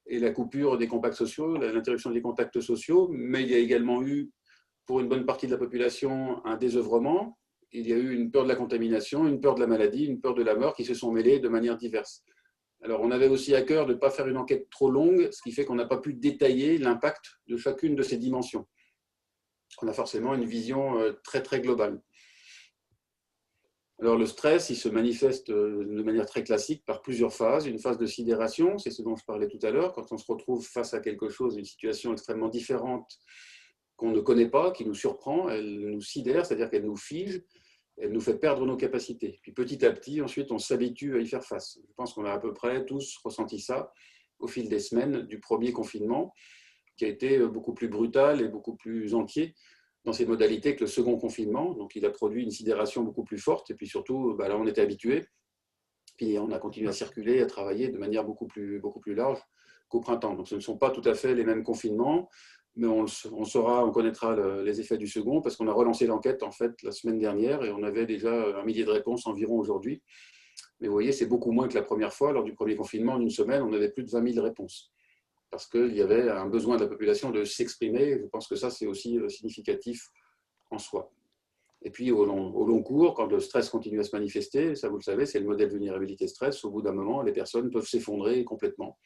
et la coupure des contacts sociaux, l'interruption des contacts sociaux, mais il y a également eu, pour une bonne partie de la population, un désœuvrement. Il y a eu une peur de la contamination, une peur de la maladie, une peur de la mort qui se sont mêlées de manière diverse. Alors, on avait aussi à cœur de ne pas faire une enquête trop longue, ce qui fait qu'on n'a pas pu détailler l'impact de chacune de ces dimensions. On a forcément une vision très, très globale. Alors, le stress, il se manifeste de manière très classique par plusieurs phases. Une phase de sidération, c'est ce dont je parlais tout à l'heure, quand on se retrouve face à quelque chose, une situation extrêmement différente qu'on ne connaît pas, qui nous surprend, elle nous sidère, c'est-à-dire qu'elle nous fige, elle nous fait perdre nos capacités. Puis petit à petit, ensuite, on s'habitue à y faire face. Je pense qu'on a à peu près tous ressenti ça au fil des semaines du premier confinement, qui a été beaucoup plus brutal et beaucoup plus entier dans ses modalités que le second confinement. Donc, il a produit une sidération beaucoup plus forte. Et puis surtout, là, on était habitués. Puis on a continué à circuler, à travailler de manière beaucoup plus large qu'au printemps. Donc, ce ne sont pas tout à fait les mêmes confinements, mais on connaîtra les effets du second parce qu'on a relancé l'enquête en fait la semaine dernière et on avait déjà 1 millier de réponses environ aujourd'hui. Mais vous voyez, c'est beaucoup moins que la première fois. Lors du premier confinement, en une semaine, on avait plus de 20 000 réponses parce qu'il y avait un besoin de la population de s'exprimer. Je pense que ça, c'est aussi significatif en soi. Et puis, au long cours, quand le stress continue à se manifester, ça vous le savez, c'est le modèle vulnérabilité stress, au bout d'un moment, les personnes peuvent s'effondrer complètement.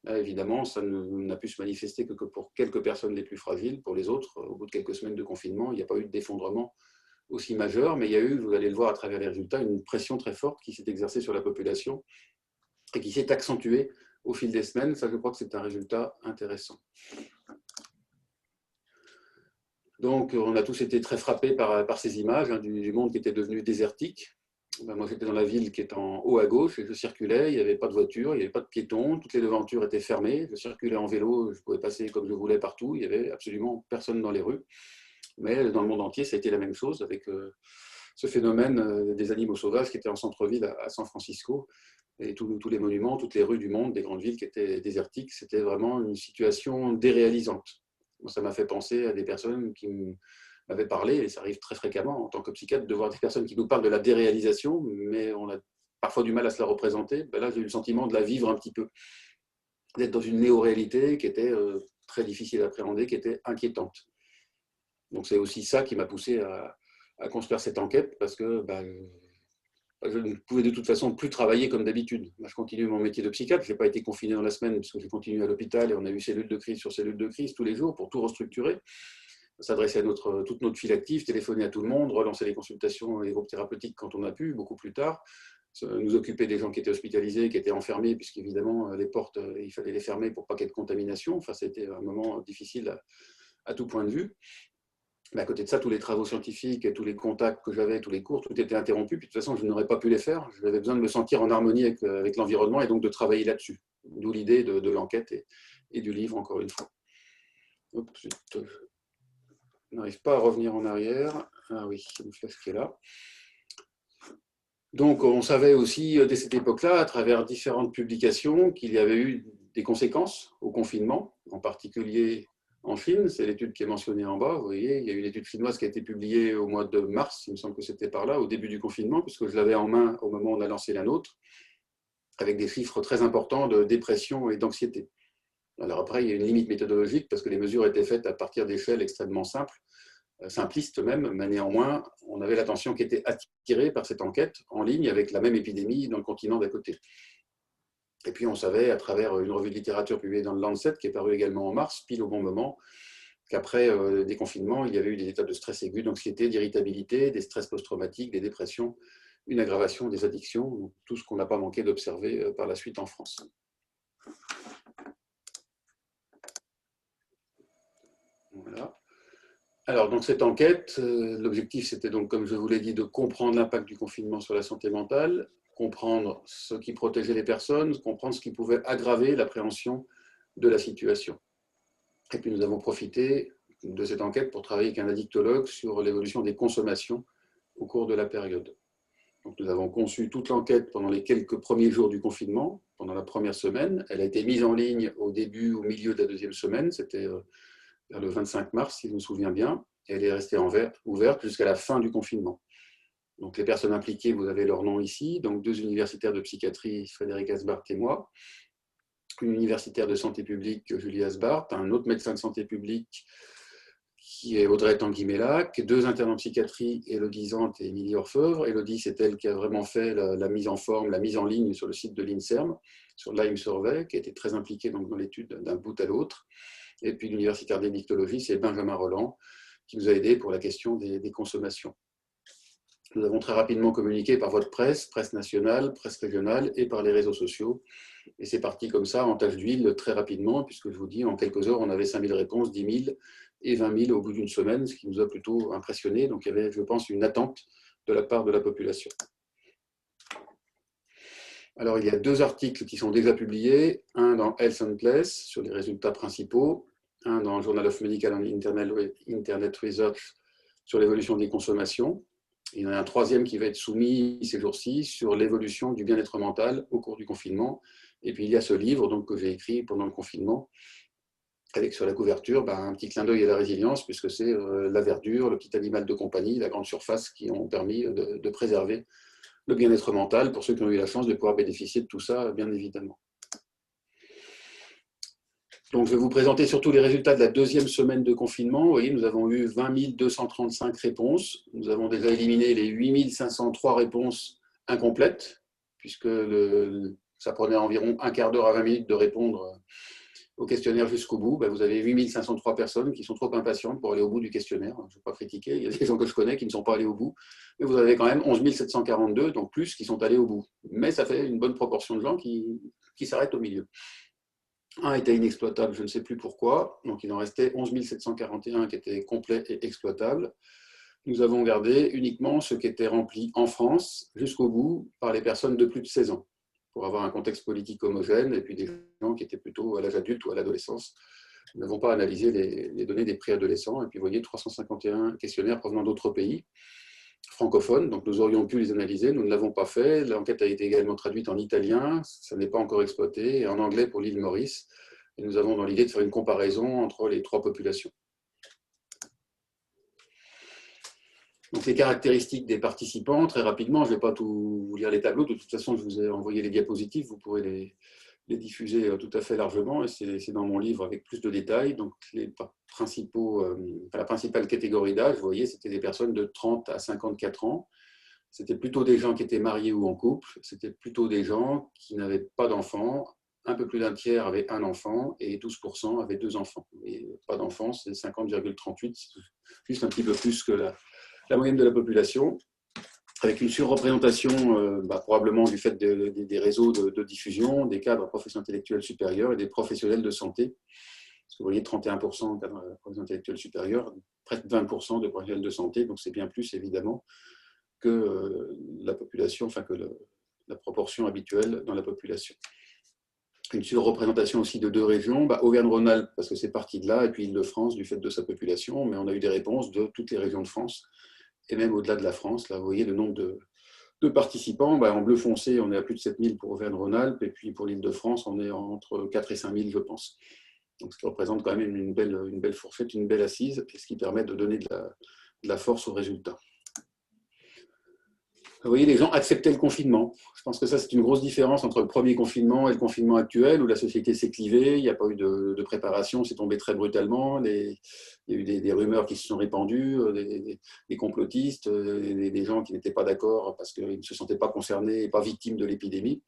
Là, évidemment, ça n'a pu se manifester que pour quelques personnes les plus fragiles. Pour les autres, au bout de quelques semaines de confinement, il n'y a pas eu d'effondrement aussi majeur, mais il y a eu, vous allez le voir à travers les résultats, une pression très forte qui s'est exercée sur la population et qui s'est accentuée au fil des semaines. Ça, je crois que c'est un résultat intéressant. Donc, on a tous été très frappés par ces images du monde qui était devenu désertique. Moi, j'étais dans la ville qui est en haut à gauche et je circulais, il n'y avait pas de voiture, il n'y avait pas de piétons, toutes les devantures étaient fermées. Je circulais en vélo, je pouvais passer comme je voulais partout, il n'y avait absolument personne dans les rues. Mais dans le monde entier, ça a été la même chose avec ce phénomène des animaux sauvages qui étaient en centre-ville à San Francisco. Et tous les monuments, toutes les rues du monde, des grandes villes qui étaient désertiques, c'était vraiment une situation déréalisante. Ça m'a fait penser à des personnes qui m'avaient parlé, et ça arrive très fréquemment en tant que psychiatre, de voir des personnes qui nous parlent de la déréalisation, mais on a parfois du mal à se la représenter. Là, j'ai eu le sentiment de la vivre un petit peu, d'être dans une néo-réalité qui était très difficile à appréhender, qui était inquiétante. Donc c'est aussi ça qui m'a poussé à construire cette enquête, parce que je ne pouvais de toute façon plus travailler comme d'habitude. Je continue mon métier de psychiatre, je n'ai pas été confiné dans la semaine, parce que j'ai continué à l'hôpital et on a eu cellule de crise sur cellule de crise tous les jours pour tout restructurer, s'adresser à toute notre file active, téléphoner à tout le monde, relancer les consultations et les groupes thérapeutiques quand on a pu, beaucoup plus tard, nous occuper des gens qui étaient hospitalisés, qui étaient enfermés, puisqu'évidemment les portes, il fallait les fermer pour pas qu'il y ait de contamination. Enfin, c'était un moment difficile à tout point de vue. Mais à côté de ça, tous les travaux scientifiques, tous les contacts que j'avais, tous les cours, tout était interrompu. Puis de toute façon, je n'aurais pas pu les faire. J'avais besoin de me sentir en harmonie avec l'environnement et donc de travailler là-dessus. D'où l'idée de l'enquête et du livre, encore une fois. Oups, je n'arrive pas à revenir en arrière. Ah oui, il y a une flèche qui est là. Donc, on savait aussi, dès cette époque-là, à travers différentes publications, qu'il y avait eu des conséquences au confinement, en particulier en Chine. C'est l'étude qui est mentionnée en bas. Vous voyez, il y a eu une étude chinoise qui a été publiée au mois de mars, il me semble que c'était par là, au début du confinement, puisque je l'avais en main au moment où on a lancé la nôtre, avec des chiffres très importants de dépression et d'anxiété. Alors après, il y a une limite méthodologique, parce que les mesures étaient faites à partir d'échelles extrêmement simplistes même, mais néanmoins, on avait l'attention qui était attirée par cette enquête en ligne avec la même épidémie dans le continent d'à côté. Et puis on savait, à travers une revue de littérature publiée dans le Lancet, qui est parue également en mars, pile au bon moment, qu'après des confinements, il y avait eu des états de stress aigu, d'anxiété, d'irritabilité, des stress post-traumatiques, des dépressions, une aggravation des addictions, tout ce qu'on n'a pas manqué d'observer par la suite en France. Voilà. Alors, dans cette enquête, l'objectif, c'était donc, comme je vous l'ai dit, de comprendre l'impact du confinement sur la santé mentale, comprendre ce qui protégeait les personnes, comprendre ce qui pouvait aggraver l'appréhension de la situation. Et puis, nous avons profité de cette enquête pour travailler avec un addictologue sur l'évolution des consommations au cours de la période. Donc, nous avons conçu toute l'enquête pendant les quelques premiers jours du confinement, pendant la première semaine. Elle a été mise en ligne au début, au milieu de la deuxième semaine, c'était vers le 25 mars, si je me souviens bien, et elle est restée ouverte jusqu'à la fin du confinement. Donc les personnes impliquées, vous avez leur nom ici, donc 2 universitaires de psychiatrie, Frédéric Asbart et moi. une universitaire de santé publique, Julie Asbart, un autre médecin de santé publique qui est Audrey Tanguy-Mellac, deux internes en psychiatrie, Élodie Zante et Émilie Orfeuvre. Élodie, c'est elle qui a vraiment fait la mise en forme, la mise en ligne sur le site de l'INSERM, sur Lyme Survey, qui a été très impliquée donc, dans l'étude d'un bout à l'autre. Et puis l'universitaire d'édictologie, c'est Benjamin Roland, qui nous a aidés pour la question des consommations. Nous avons très rapidement communiqué par votre presse, presse nationale, presse régionale et par les réseaux sociaux. Et c'est parti comme ça, en tache d'huile, très rapidement, puisque je vous dis, en quelques heures, on avait 5000 réponses, 10 000 et 20 000 au bout d'une semaine, ce qui nous a plutôt impressionné. Donc il y avait, je pense, une attente de la part de la population. Alors il y a deux articles qui sont déjà publiés, un dans Health and Place sur les résultats principaux, un dans Journal of Medical and Internet Research sur l'évolution des consommations. Il y en a un troisième qui va être soumis ces jours-ci sur l'évolution du bien-être mental au cours du confinement. Et puis il y a ce livre donc, que j'ai écrit pendant le confinement, avec sur la couverture un petit clin d'œil à la résilience, puisque c'est la verdure, le petit animal de compagnie, la grande surface qui ont permis de préserver le bien-être mental pour ceux qui ont eu la chance de pouvoir bénéficier de tout ça, bien évidemment. Donc, je vais vous présenter surtout les résultats de la deuxième semaine de confinement. Vous voyez, nous avons eu 20 235 réponses. Nous avons déjà éliminé les 8 503 réponses incomplètes, puisque ça prenait environ un quart d'heure à 20 minutes de répondre au questionnaire jusqu'au bout. Vous avez 8 503 personnes qui sont trop impatientes pour aller au bout du questionnaire. Je ne vais pas critiquer, il y a des gens que je connais qui ne sont pas allés au bout. Mais vous avez quand même 11 742, donc plus, qui sont allés au bout. Mais ça fait une bonne proportion de gens qui s'arrêtent au milieu. Un était inexploitable, je ne sais plus pourquoi, donc il en restait 11 741 qui étaient complets et exploitables. Nous avons gardé uniquement ce qui était rempli en France jusqu'au bout par les personnes de plus de 16 ans, pour avoir un contexte politique homogène, et puis des gens qui étaient plutôt à l'âge adulte ou à l'adolescence. Nous n'avons pas analysé les données des préadolescents, et puis vous voyez 351 questionnaires provenant d'autres pays francophones, donc nous aurions pu les analyser, nous ne l'avons pas fait. L'enquête a été également traduite en italien, ça n'est pas encore exploité, et en anglais pour l'île Maurice. Et nous avons dans l'idée de faire une comparaison entre les trois populations. Donc les caractéristiques des participants, très rapidement, je ne vais pas tout vous lire les tableaux, de toute façon je vous ai envoyé les diapositives, vous pourrez les diffuser tout à fait largement, et c'est dans mon livre avec plus de détails. Donc la principale catégorie d'âge, vous voyez, c'était des personnes de 30 à 54 ans. C'était plutôt des gens qui étaient mariés ou en couple, c'était plutôt des gens qui n'avaient pas d'enfants. Un peu plus d'un tiers avaient un enfant et 12% avaient deux enfants. Et pas d'enfants, c'est 50,38, juste un petit peu plus que la moyenne de la population, avec une surreprésentation probablement du fait des réseaux de diffusion, des cadres professions intellectuelles supérieures et des professionnels de santé. Parce que vous voyez, 31% de cadres professions intellectuelles supérieures, près de 20% de professionnels de santé, donc c'est bien plus évidemment que la population, enfin que la proportion habituelle dans la population. Une surreprésentation aussi de deux régions, Auvergne-Rhône-Alpes, parce que c'est parti de là, et puis Île-de-France du fait de sa population, mais on a eu des réponses de toutes les régions de France, et même au-delà de la France. Là, vous voyez le nombre de participants. En bleu foncé, on est à plus de 7000 pour Auvergne-Rhône-Alpes, et puis pour l'Île-de-France, on est entre 4 et 5000, je pense. Donc, ce qui représente quand même une belle fourchette, une belle assise, et ce qui permet de donner de la force aux résultats. Vous voyez, les gens acceptaient le confinement. Je pense que ça, c'est une grosse différence entre le premier confinement et le confinement actuel, où la société s'est clivée, il n'y a pas eu de préparation, c'est tombé très brutalement, il y a eu des rumeurs qui se sont répandues, des complotistes, des gens qui n'étaient pas d'accord parce qu'ils ne se sentaient pas concernés et pas victimes de l'épidémie.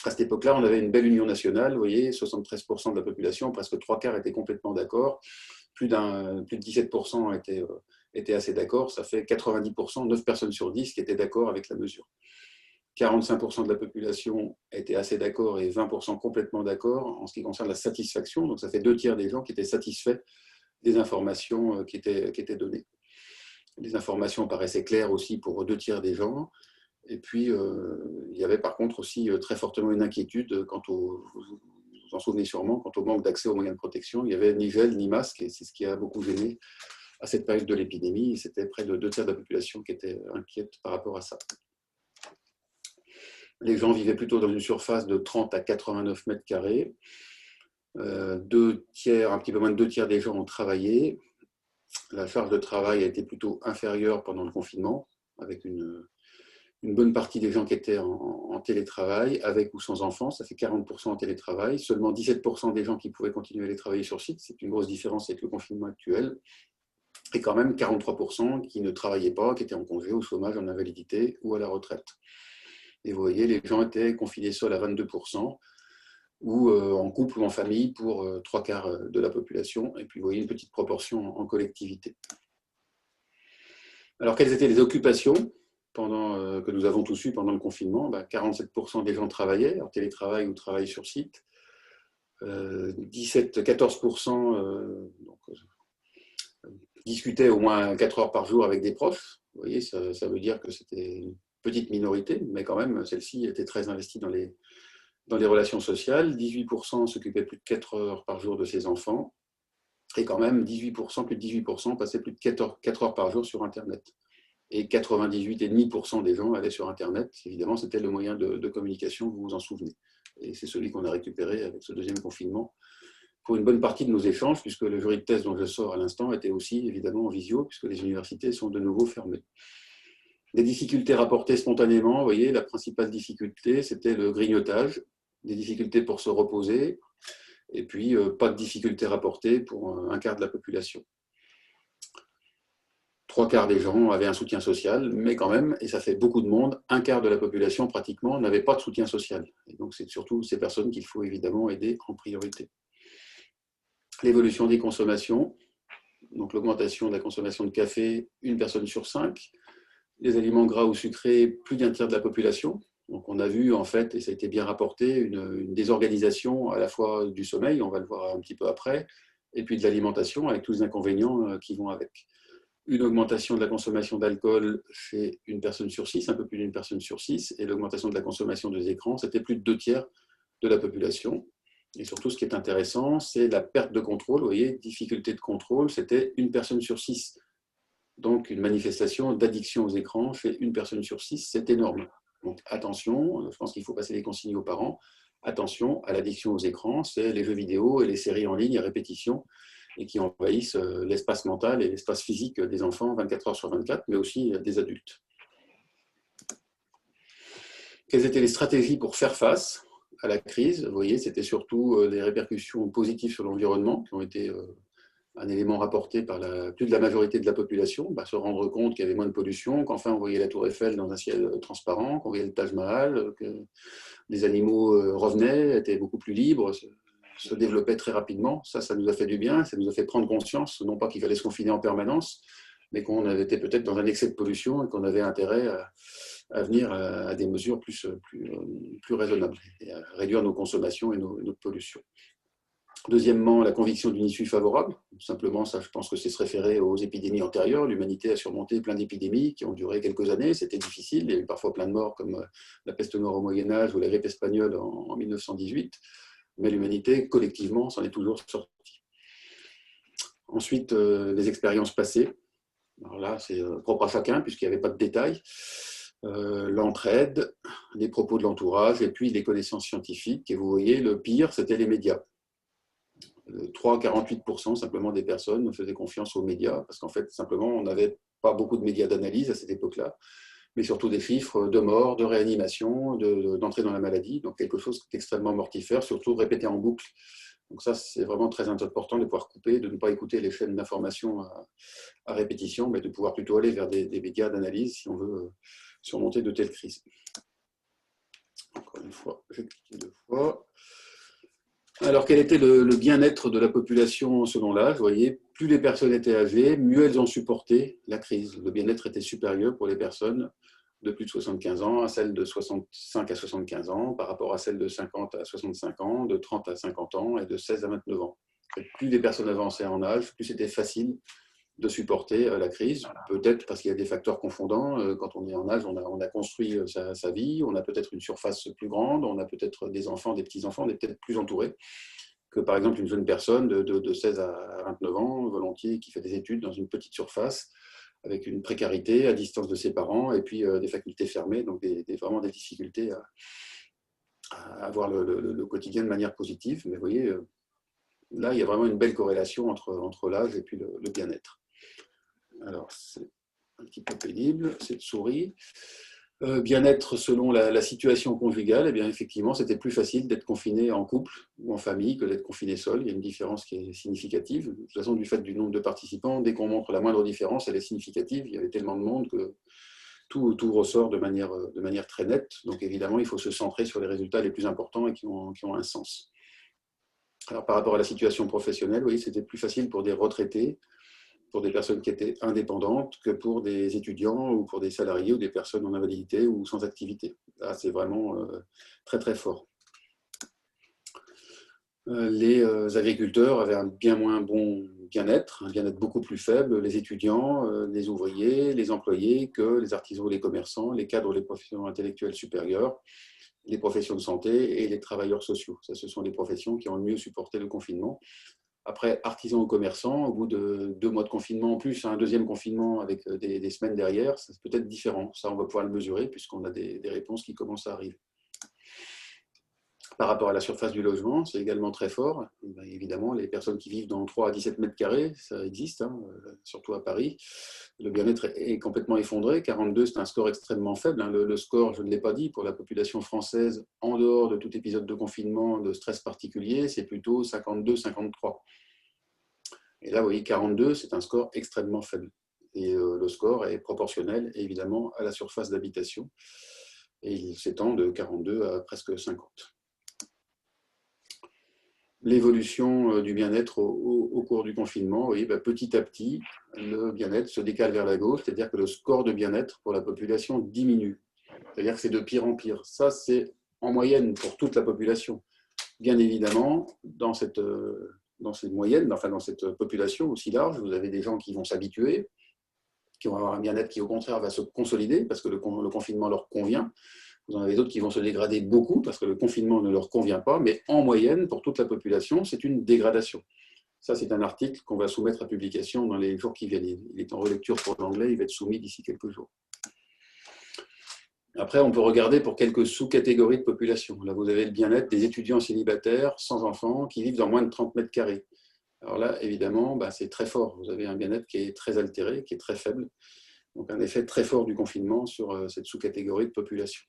À cette époque-là, on avait une belle union nationale, vous voyez, 73% de la population, presque trois quarts étaient complètement d'accord, plus de 17% étaient assez d'accord, ça fait 90%, 9 personnes sur 10 qui étaient d'accord avec la mesure. 45% de la population étaient assez d'accord et 20% complètement d'accord en ce qui concerne la satisfaction, donc ça fait 2 tiers des gens qui étaient satisfaits des informations qui étaient données. Les informations paraissaient claires aussi pour 2 tiers des gens. Et puis, il y avait par contre aussi très fortement une inquiétude quant au, vous vous en souvenez sûrement, quant au manque d'accès aux moyens de protection. Il n'y avait ni gel ni masque, et c'est ce qui a beaucoup gêné à cette période de l'épidémie. C'était près de 2 tiers de la population qui était inquiète par rapport à ça. Les gens vivaient plutôt dans une surface de 30 à 89 mètres carrés. 2 tiers, un petit peu moins de 2 tiers des gens ont travaillé. La charge de travail a été plutôt inférieure pendant le confinement, avec une une bonne partie des gens qui étaient en télétravail, avec ou sans enfants, ça fait 40% en télétravail, seulement 17% des gens qui pouvaient continuer à aller travailler sur site, c'est une grosse différence avec le confinement actuel, et quand même 43% qui ne travaillaient pas, qui étaient en congé, au chômage, en invalidité ou à la retraite. Et vous voyez, les gens étaient confinés seuls à 22%, ou en couple ou en famille pour 3/4 de la population, et puis vous voyez une petite proportion en collectivité. Alors, quelles étaient les occupations que nous avons tous eues pendant le confinement? 47% des gens travaillaient, en télétravail ou travail sur site. 14% discutaient au moins 4 heures par jour avec des proches. Vous voyez, ça veut dire que c'était une petite minorité, mais quand même, celle-ci était très investie dans les relations sociales. 18% s'occupaient plus de 4 heures par jour de ses enfants. Et quand même, 18%, plus de 18% passaient plus de 4 heures par jour sur Internet. Et 98,5% des gens allaient sur Internet. Évidemment, c'était le moyen de communication, vous vous en souvenez. Et c'est celui qu'on a récupéré avec ce deuxième confinement pour une bonne partie de nos échanges, puisque le jury de thèse dont je sors à l'instant était aussi évidemment en visio, puisque les universités sont de nouveau fermées. Des difficultés rapportées spontanément, vous voyez, la principale difficulté, c'était le grignotage, des difficultés pour se reposer, et puis pas de difficultés rapportées pour un quart de la population. 3/4 des gens avaient un soutien social, mais quand même, et ça fait beaucoup de monde, un quart de la population pratiquement n'avait pas de soutien social. Et donc c'est surtout ces personnes qu'il faut évidemment aider en priorité. L'évolution des consommations, donc l'augmentation de la consommation de café, 1 personne sur 5, les aliments gras ou sucrés, plus d'1 tiers de la population. Donc on a vu en fait, et ça a été bien rapporté, une désorganisation à la fois du sommeil, on va le voir un petit peu après, et puis de l'alimentation avec tous les inconvénients qui vont avec. Une augmentation de la consommation d'alcool chez 1 personne sur 6, un peu plus d'1 personne sur 6, et l'augmentation de la consommation des écrans, c'était plus de 2 tiers de la population. Et surtout, ce qui est intéressant, c'est la perte de contrôle. Vous voyez, difficulté de contrôle, c'était 1 personne sur 6. Donc, une manifestation d'addiction aux écrans chez 1 personne sur 6, c'est énorme. Donc, attention, je pense qu'il faut passer les consignes aux parents. Attention à l'addiction aux écrans, c'est les jeux vidéo et les séries en ligne à répétition et qui envahissent l'espace mental et l'espace physique des enfants 24 heures sur 24, mais aussi des adultes. Quelles étaient les stratégies pour faire face à la crise? Vous voyez, c'était surtout les répercussions positives sur l'environnement qui ont été un élément rapporté par plus de la majorité de la population, se rendre compte qu'il y avait moins de pollution, qu'enfin on voyait la tour Eiffel dans un ciel transparent, qu'on voyait le Taj Mahal, que les animaux revenaient, étaient beaucoup plus libres, se développaient très rapidement. Ça nous a fait du bien, ça nous a fait prendre conscience, non pas qu'il fallait se confiner en permanence, mais qu'on était peut-être dans un excès de pollution et qu'on avait intérêt à venir à des mesures plus raisonnables et à réduire nos consommations et notre pollution. Deuxièmement, la conviction d'une issue favorable. Simplement, ça, je pense que c'est se référer aux épidémies antérieures. L'humanité a surmonté plein d'épidémies qui ont duré quelques années. C'était difficile. Il y a eu parfois plein de morts, comme la peste noire au Moyen-Âge ou la grippe espagnole en 1918. Mais l'humanité, collectivement, s'en est toujours sortie. Ensuite, les expériences passées. Alors là, c'est propre à chacun, puisqu'il n'y avait pas de détails. L'entraide, les propos de l'entourage, et puis les connaissances scientifiques. Et vous voyez, le pire, c'était les médias. 48% simplement des personnes faisaient confiance aux médias, parce qu'en fait, simplement, on n'avait pas beaucoup de médias d'analyse à cette époque-là, mais surtout des chiffres de morts, de réanimation, d'entrée dans la maladie, donc quelque chose d'extrêmement mortifère, surtout répété en boucle. Donc ça, c'est vraiment très important de pouvoir couper, de ne pas écouter les chaînes d'information à répétition, mais de pouvoir plutôt aller vers des médias d'analyse si on veut surmonter de telles crises. Encore une fois, j'ai cliqué 2 fois. Alors, quel était le bien-être de la population selon l'âge? Vous voyez, plus les personnes étaient âgées, mieux elles ont supporté la crise. Le bien-être était supérieur pour les personnes de plus de 75 ans à celles de 65 à 75 ans, par rapport à celles de 50 à 65 ans, de 30 à 50 ans et de 16 à 29 ans. Plus les personnes avançaient en âge, plus c'était facile de supporter la crise, peut-être parce qu'il y a des facteurs confondants. Quand on est en âge, on a construit sa vie, on a peut-être une surface plus grande, on a peut-être des enfants, des petits-enfants, on est peut-être plus entouré que par exemple une jeune personne de 16 à 29 ans, volontiers, qui fait des études dans une petite surface, avec une précarité à distance de ses parents, et puis des facultés fermées, donc vraiment des difficultés à avoir le quotidien de manière positive. Mais vous voyez, là, il y a vraiment une belle corrélation entre l'âge et puis le bien-être. Alors, c'est un petit peu pénible, cette souris. Bien-être selon la situation conjugale, eh bien, effectivement, c'était plus facile d'être confiné en couple ou en famille que d'être confiné seul. Il y a une différence qui est significative. De toute façon, du fait du nombre de participants, dès qu'on montre la moindre différence, elle est significative. Il y avait tellement de monde que tout ressort de manière très nette. Donc évidemment, il faut se centrer sur les résultats les plus importants et qui ont un sens. Alors par rapport à la situation professionnelle, oui, c'était plus facile pour des retraités, pour des personnes qui étaient indépendantes, que pour des étudiants ou pour des salariés ou des personnes en invalidité ou sans activité. Là, c'est vraiment très très fort. Les agriculteurs avaient un bien moins bon bien-être, un bien-être beaucoup plus faible, les étudiants, les ouvriers, les employés, que les artisans, les commerçants, les cadres, les professions intellectuelles supérieures, les professions de santé et les travailleurs sociaux. Ça, ce sont les professions qui ont le mieux supporté le confinement. Après, artisans ou commerçants, au bout de 2 mois de confinement, plus un deuxième confinement avec des semaines derrière, c'est peut-être différent. Ça, on va pouvoir le mesurer puisqu'on a des réponses qui commencent à arriver. Par rapport à la surface du logement, c'est également très fort. Ben, évidemment, les personnes qui vivent dans 3 à 17 mètres carrés, ça existe, hein, surtout à Paris. Le bien-être est complètement effondré. 42, c'est un score extrêmement faible. Hein. Le score, je ne l'ai pas dit, pour la population française, en dehors de tout épisode de confinement, de stress particulier, c'est plutôt 52, 53. Et là, vous voyez, 42, c'est un score extrêmement faible. Et le score est proportionnel, évidemment, à la surface d'habitation. Et il s'étend de 42 à presque 50. L'évolution du bien-être au cours du confinement, vous voyez, petit à petit, le bien-être se décale vers la gauche, c'est-à-dire que le score de bien-être pour la population diminue. C'est-à-dire que c'est de pire en pire. Ça, c'est en moyenne pour toute la population. Bien évidemment, dans cette moyenne, enfin dans cette population aussi large, vous avez des gens qui vont s'habituer, qui vont avoir un bien-être qui, au contraire, va se consolider parce que le confinement leur convient. Vous en avez d'autres qui vont se dégrader beaucoup parce que le confinement ne leur convient pas, mais en moyenne, pour toute la population, c'est une dégradation. Ça, c'est un article qu'on va soumettre à publication dans les jours qui viennent. Il est en relecture pour l'anglais, il va être soumis d'ici quelques jours. Après, on peut regarder pour quelques sous-catégories de population. Là, vous avez le bien-être des étudiants célibataires, sans enfants, qui vivent dans moins de 30 mètres carrés. Alors là, évidemment, c'est très fort. Vous avez un bien-être qui est très altéré, qui est très faible. Donc un effet très fort du confinement sur cette sous-catégorie de population.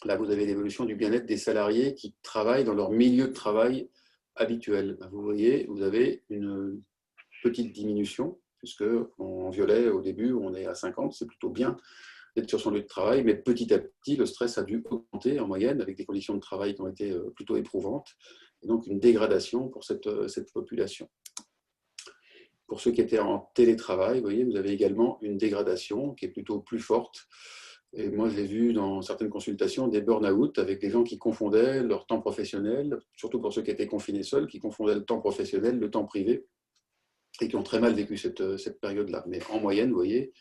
Là, vous avez l'évolution du bien-être des salariés qui travaillent dans leur milieu de travail habituel. Vous voyez, vous avez une petite diminution, puisque en violet, au début, on est à 50, c'est plutôt bien d'être sur son lieu de travail, mais petit à petit, le stress a dû augmenter en moyenne, avec des conditions de travail qui ont été plutôt éprouvantes, et donc une dégradation pour cette population. Pour ceux qui étaient en télétravail, vous voyez, vous avez également une dégradation qui est plutôt plus forte. Et moi, j'ai vu dans certaines consultations des burn-out avec des gens qui confondaient leur temps professionnel, surtout pour ceux qui étaient confinés seuls, qui confondaient le temps professionnel, le temps privé, et qui ont très mal vécu cette période-là. Mais en moyenne, vous voyez,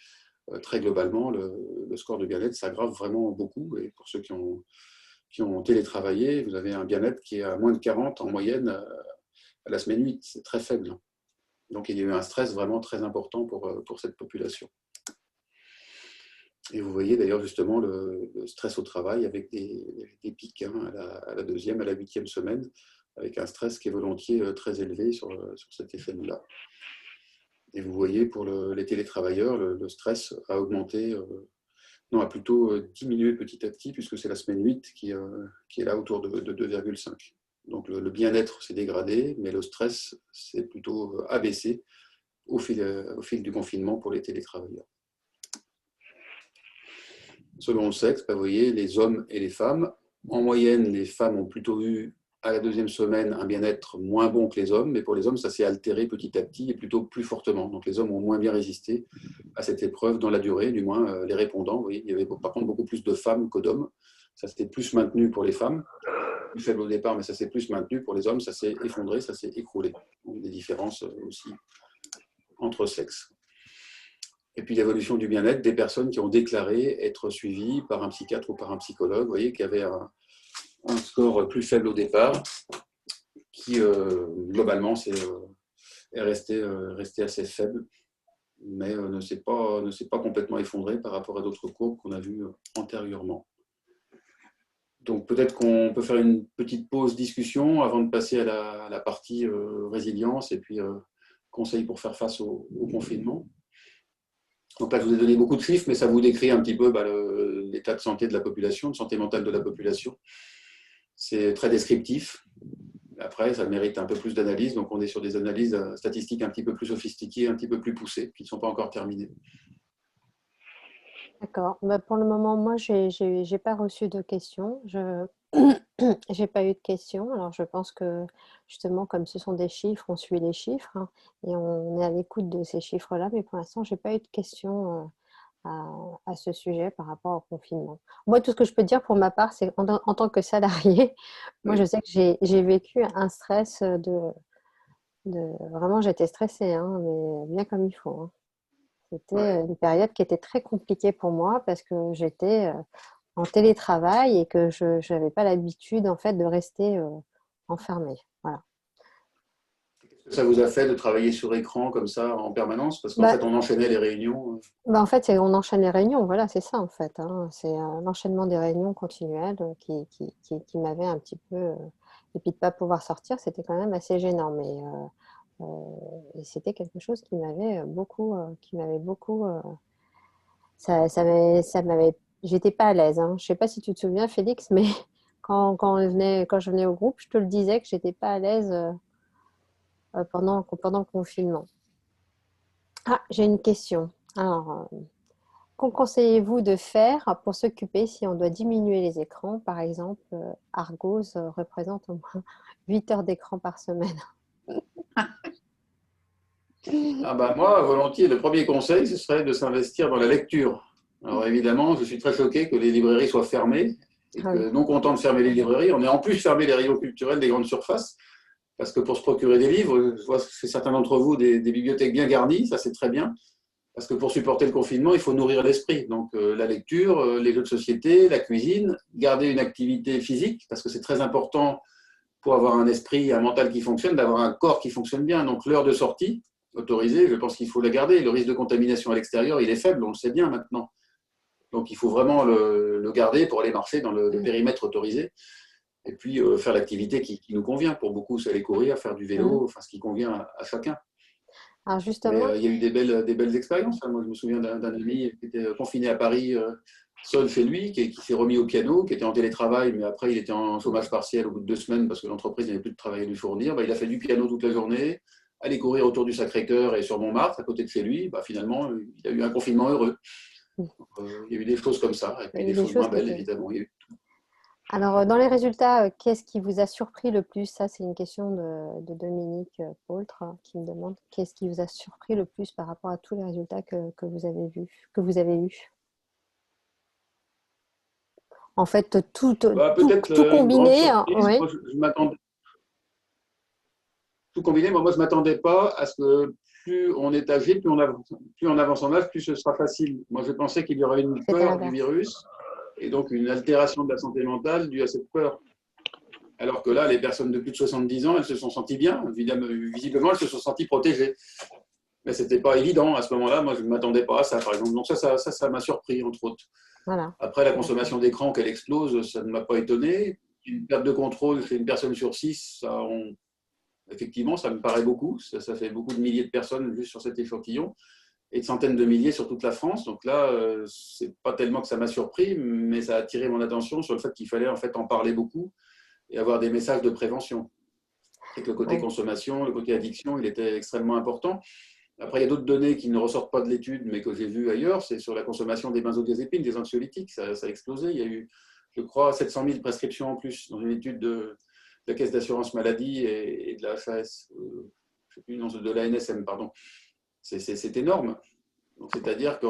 très globalement, le score de bien-être s'aggrave vraiment beaucoup. Et pour ceux qui ont télétravaillé, vous avez un bien-être qui est à moins de 40 en moyenne à la semaine 8. C'est très faible. Donc il y a eu un stress vraiment très important pour cette population. Et vous voyez d'ailleurs justement le stress au travail avec des pics hein, à la 2e, à la 8e semaine, avec un stress qui est volontiers très élevé sur cet effet-là. Et vous voyez pour les télétravailleurs, le stress a augmenté, a plutôt diminué petit à petit, puisque c'est la semaine 8 qui est là autour de 2,5. Donc le bien-être s'est dégradé, mais le stress s'est plutôt abaissé au fil du confinement pour les télétravailleurs. Selon le sexe, vous voyez, les hommes et les femmes. En moyenne, les femmes ont plutôt eu à la 2e semaine un bien-être moins bon que les hommes, mais pour les hommes, ça s'est altéré petit à petit et plutôt plus fortement. Donc les hommes ont moins bien résisté à cette épreuve dans la durée, du moins les répondants. Vous voyez, il y avait par contre beaucoup plus de femmes que d'hommes. Ça s'était plus maintenu pour les femmes, plus faible au départ, mais ça s'est plus maintenu. Pour les hommes, ça s'est effondré, ça s'est écroulé. Donc des différences aussi entre sexes. Et puis l'évolution du bien-être des personnes qui ont déclaré être suivies par un psychiatre ou par un psychologue, vous voyez, qui avaient un score plus faible au départ, qui globalement est resté assez faible, mais ne s'est pas complètement effondré par rapport à d'autres courbes qu'on a vues antérieurement. Donc peut-être qu'on peut faire une petite pause discussion avant de passer à la partie résilience et puis conseils pour faire face au confinement. Donc là, je vous ai donné beaucoup de chiffres, mais ça vous décrit un petit peu l'état de santé de la population, de santé mentale de la population. C'est très descriptif. Après, ça mérite un peu plus d'analyse. Donc, on est sur des analyses statistiques un petit peu plus sophistiquées, un petit peu plus poussées, qui ne sont pas encore terminées. D'accord. Bah, pour le moment, moi, j'ai pas reçu de questions. Je j'ai pas eu de questions. Alors, je pense que justement, comme ce sont des chiffres, on suit les chiffres, hein, et on est à l'écoute de ces chiffres-là. Mais pour l'instant, j'ai pas eu de questions à ce sujet par rapport au confinement. Moi, tout ce que je peux dire pour ma part, c'est en tant que salarié, moi, je Oui, sais que j'ai vécu un stress vraiment, j'étais stressée, hein, mais bien comme il faut, hein. C'était ouais. une période qui était très compliquée pour moi parce que j'étais en télétravail et que je n'avais pas l'habitude en fait de rester enfermée. Voilà. Qu'est-ce que ça vous a fait de travailler sur écran comme ça en permanence? Parce qu'en Bah, fait, on enchaînait les réunions. en fait, on enchaîne les réunions. Voilà, c'est ça en fait, hein. C'est l'enchaînement des réunions continuelles qui m'avait un petit peu. Et puis de ne pas pouvoir sortir, c'était quand même assez gênant. Mais et c'était quelque chose qui m'avait beaucoup. Ça m'avait, j'étais pas à l'aise, hein. Je sais pas si tu te souviens, Félix, mais quand je venais au groupe, je te le disais que j'étais pas à l'aise pendant le confinement. Ah, j'ai une question. Alors, qu'en conseillez-vous de faire pour s'occuper si on doit diminuer les écrans? Par exemple, Argos représente au moins 8 heures d'écran par semaine. Ah bah moi, volontiers, le premier conseil, ce serait de s'investir dans la lecture. Alors évidemment, je suis très choqué que les librairies soient fermées et Ah oui, que, non content de fermer les librairies, on ait en plus fermé les rayons culturels des grandes surfaces. Parce que pour se procurer des livres, je vois chez certains d'entre vous des bibliothèques bien garnies, ça c'est très bien. Parce que pour supporter le confinement, il faut nourrir l'esprit. Donc la lecture, les jeux de société, la cuisine, garder une activité physique, parce que c'est très important pour avoir un esprit, un mental qui fonctionne, d'avoir un corps qui fonctionne bien. Donc l'heure de sortie autorisée, je pense qu'il faut la garder. Le risque de contamination à l'extérieur, il est faible, on le sait bien maintenant. Donc il faut vraiment le garder pour aller marcher dans le périmètre autorisé. Et puis faire l'activité qui nous convient. Pour beaucoup, c'est aller courir, faire du mhm. vélo, enfin ce qui convient à chacun. Alors Mais justement, il y a eu des belles expériences, hein. Moi, je me souviens d'un ami qui était confiné à Paris, seul chez lui, qui s'est remis au piano, qui était en télétravail, mais après, il était en chômage partiel au bout de 2 semaines parce que l'entreprise n'avait plus de travail à lui fournir. Bah, il a fait du piano toute la journée, aller courir autour du Sacré-Cœur et sur Montmartre, à côté de chez lui. Bah, finalement, il a eu un confinement heureux. Donc, il y a eu des choses comme ça, et il y puis a eu des des choses choses moins qui belles, étaient. évidemment. Alors, dans les résultats, qu'est-ce qui vous a surpris le plus? Ça, c'est une question de Dominique Paultre qui me demande qu'est-ce qui vous a surpris le plus par rapport à tous les résultats que vous avez que vous avez eus? En fait, Bah, peut-être tout une grande combiné, hein, surprise. oui. Moi, je m'attendais tout combiné, moi, je ne m'attendais pas à ce que plus on est âgé, plus on avance en âge, plus ce sera facile. Moi, je pensais qu'il y aurait une C'était peur du l'inverse. virus et donc une altération de la santé mentale due à cette peur. Alors que là, les personnes de plus de 70 ans, elles se sont senties bien. Visiblement, elles se sont senties protégées. Mais ce n'était pas évident à ce moment-là. Moi, je ne m'attendais pas à ça, par exemple. Donc ça m'a surpris, entre autres. Voilà. Après, la D'accord. consommation d'écran, qu'elle explose, ça ne m'a pas étonné. Une perte de contrôle chez une personne sur 6, effectivement, ça me paraît beaucoup. Ça fait beaucoup de milliers de personnes juste sur cet échantillon et de centaines de milliers sur toute la France. Donc là, c'est pas tellement que ça m'a surpris, mais ça a attiré mon attention sur le fait qu'il fallait en fait en parler beaucoup et avoir des messages de prévention. Et que le côté Oui. consommation, le côté addiction, il était extrêmement important. Après, il y a d'autres données qui ne ressortent pas de l'étude, mais que j'ai vues ailleurs, c'est sur la consommation des benzodiazépines, des anxiolytiques. Ça a explosé. Il y a eu, je crois, 700 000 prescriptions en plus dans une étude de la Caisse d'assurance maladie et de la HAS, je sais plus, non, de la NSM, pardon. C'est énorme. C'est-à-dire que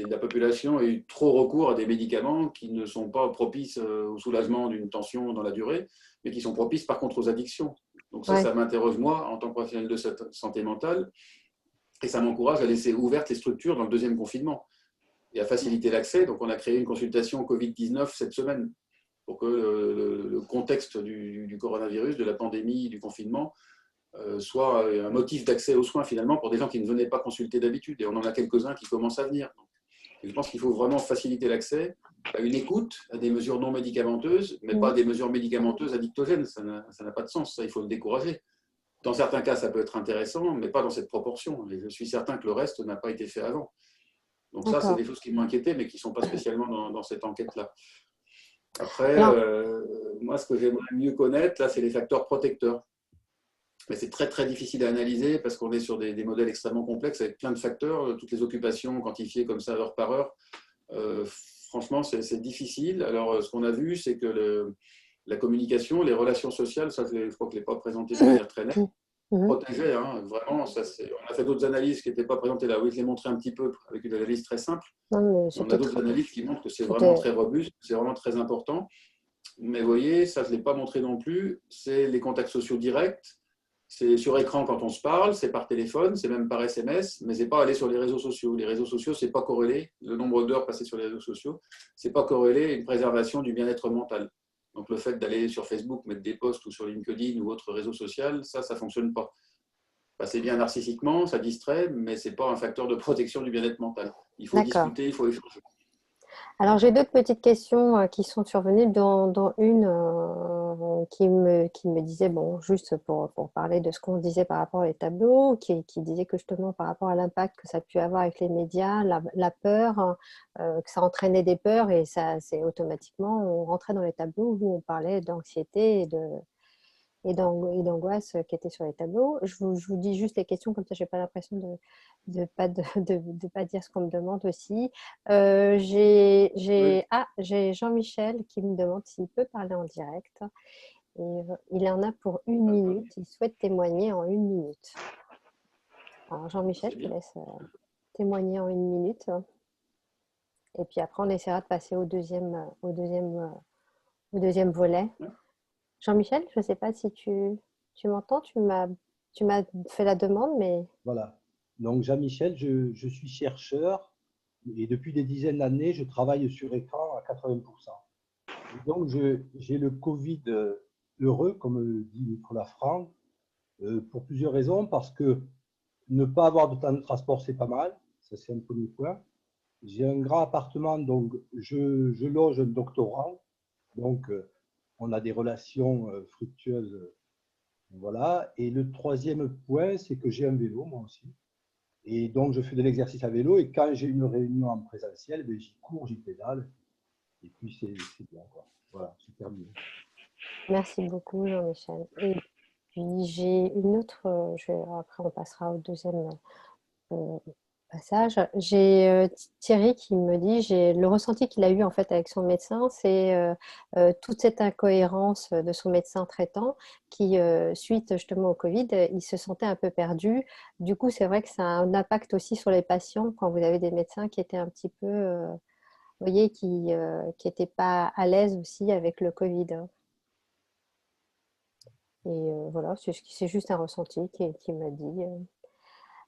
la population a eu trop recours à des médicaments qui ne sont pas propices au soulagement d'une tension dans la durée, mais qui sont propices par contre aux addictions. Donc Ouais. ça m'interroge moi en tant que professionnel de cette santé mentale, et ça m'encourage à laisser ouvertes les structures dans le deuxième confinement et à faciliter l'accès. Donc on a créé une consultation Covid-19 cette semaine pour que le contexte du coronavirus, de la pandémie, du confinement, soit un motif d'accès aux soins finalement pour des gens qui ne venaient pas consulter d'habitude. Et on en a quelques-uns qui commencent à venir. Et je pense qu'il faut vraiment faciliter l'accès à une écoute, à des mesures non médicamenteuses, mais pas Mhm. des mesures médicamenteuses addictogènes. Ça n'a pas de sens, ça, il faut le décourager. Dans certains cas, ça peut être intéressant, mais pas dans cette proportion. Et je suis certain que le reste n'a pas été fait avant. Donc ça, c'est D'accord. des choses qui m'ont inquiété, mais qui ne sont pas spécialement dans cette enquête-là. Après, Alors, moi, ce que j'aimerais mieux connaître, là, c'est les facteurs protecteurs. Mais c'est très, très difficile à analyser parce qu'on est sur des modèles extrêmement complexes avec plein de facteurs, toutes les occupations quantifiées comme ça heure par heure. Euh, Franchement, c'est difficile. Alors, ce qu'on a vu, c'est que la communication, les relations sociales, ça, je crois que je ne l'ai pas présenté de manière très nette, mhm. protégé, hein, vraiment. Ça, on a fait d'autres analyses qui n'étaient pas présentées là. Oui, je l'ai montré un petit peu avec une analyse très simple. Non, mais On a d'autres analyses qui montrent que c'est vraiment c'était, très robuste, c'est vraiment très important. Mais vous voyez, ça, je ne l'ai pas montré non plus. C'est les contacts sociaux directs. C'est sur écran quand on se parle, c'est par téléphone, c'est même par SMS, mais c'est pas aller sur les réseaux sociaux. Les réseaux sociaux, c'est pas corrélé. Le nombre d'heures passées sur les réseaux sociaux, c'est pas corrélé à une préservation du bien-être mental. Donc le fait d'aller sur Facebook, mettre des posts ou sur LinkedIn ou autre réseau social, ça fonctionne pas. Bah, c'est bien narcissiquement, ça distrait, mais c'est pas un facteur de protection du bien-être mental. Il faut d'accord. discuter, il faut échanger. Alors, j'ai d'autres petites questions qui sont survenues, dont une qui me disait, bon, juste pour parler de ce qu'on disait par rapport aux tableaux, qui disait que justement par rapport à l'impact que ça a pu avoir avec les médias, la peur, que ça entraînait des peurs et ça, c'est automatiquement, on rentrait dans les tableaux où on parlait d'anxiété et d'angoisse qui étaient sur les tableaux. Je vous dis juste les questions, comme ça, je n'ai pas l'impression de pas dire ce qu'on me demande aussi. Oui. J'ai Jean-Michel qui me demande s'il peut parler en direct. Et, il en a pour une minute. Il souhaite témoigner en une minute. Alors, Jean-Michel, C'est je te bien. laisse témoigner en une minute. Et puis après, on essaiera de passer au deuxième volet. Jean-Michel, je ne sais pas si tu m'entends, tu m'as fait la demande, mais Voilà. Donc, Jean-Michel, je suis chercheur et depuis des dizaines d'années, je travaille sur écran à 80%. Et donc, j'ai le Covid heureux, comme le dit Nicolas Franck, pour plusieurs raisons. Parce que ne pas avoir de temps de transport, c'est pas mal. Ça, c'est un premier point. J'ai un grand appartement, donc je loge un doctorant. Donc, on a des relations fructueuses. Voilà. Et le troisième point, c'est que j'ai un vélo, moi aussi. Et donc, je fais de l'exercice à vélo. Et quand j'ai une réunion en présentiel, ben, j'y cours, j'y pédale. Et puis, c'est bien, quoi. Voilà, c'est terminé. merci beaucoup, Jean-Michel. Et puis j'ai une autre, après on passera au deuxième euh, passage. J'ai Thierry qui me dit, j'ai le ressenti qu'il a eu en fait avec son médecin, c'est toute cette incohérence de son médecin traitant qui, suite justement au Covid, il se sentait un peu perdu. Du coup, c'est vrai que ça a un impact aussi sur les patients quand vous avez des médecins qui étaient un petit peu, vous voyez, qui n'étaient pas à l'aise aussi avec le Covid, hein. Et voilà, c'est juste un ressenti qui m'a dit.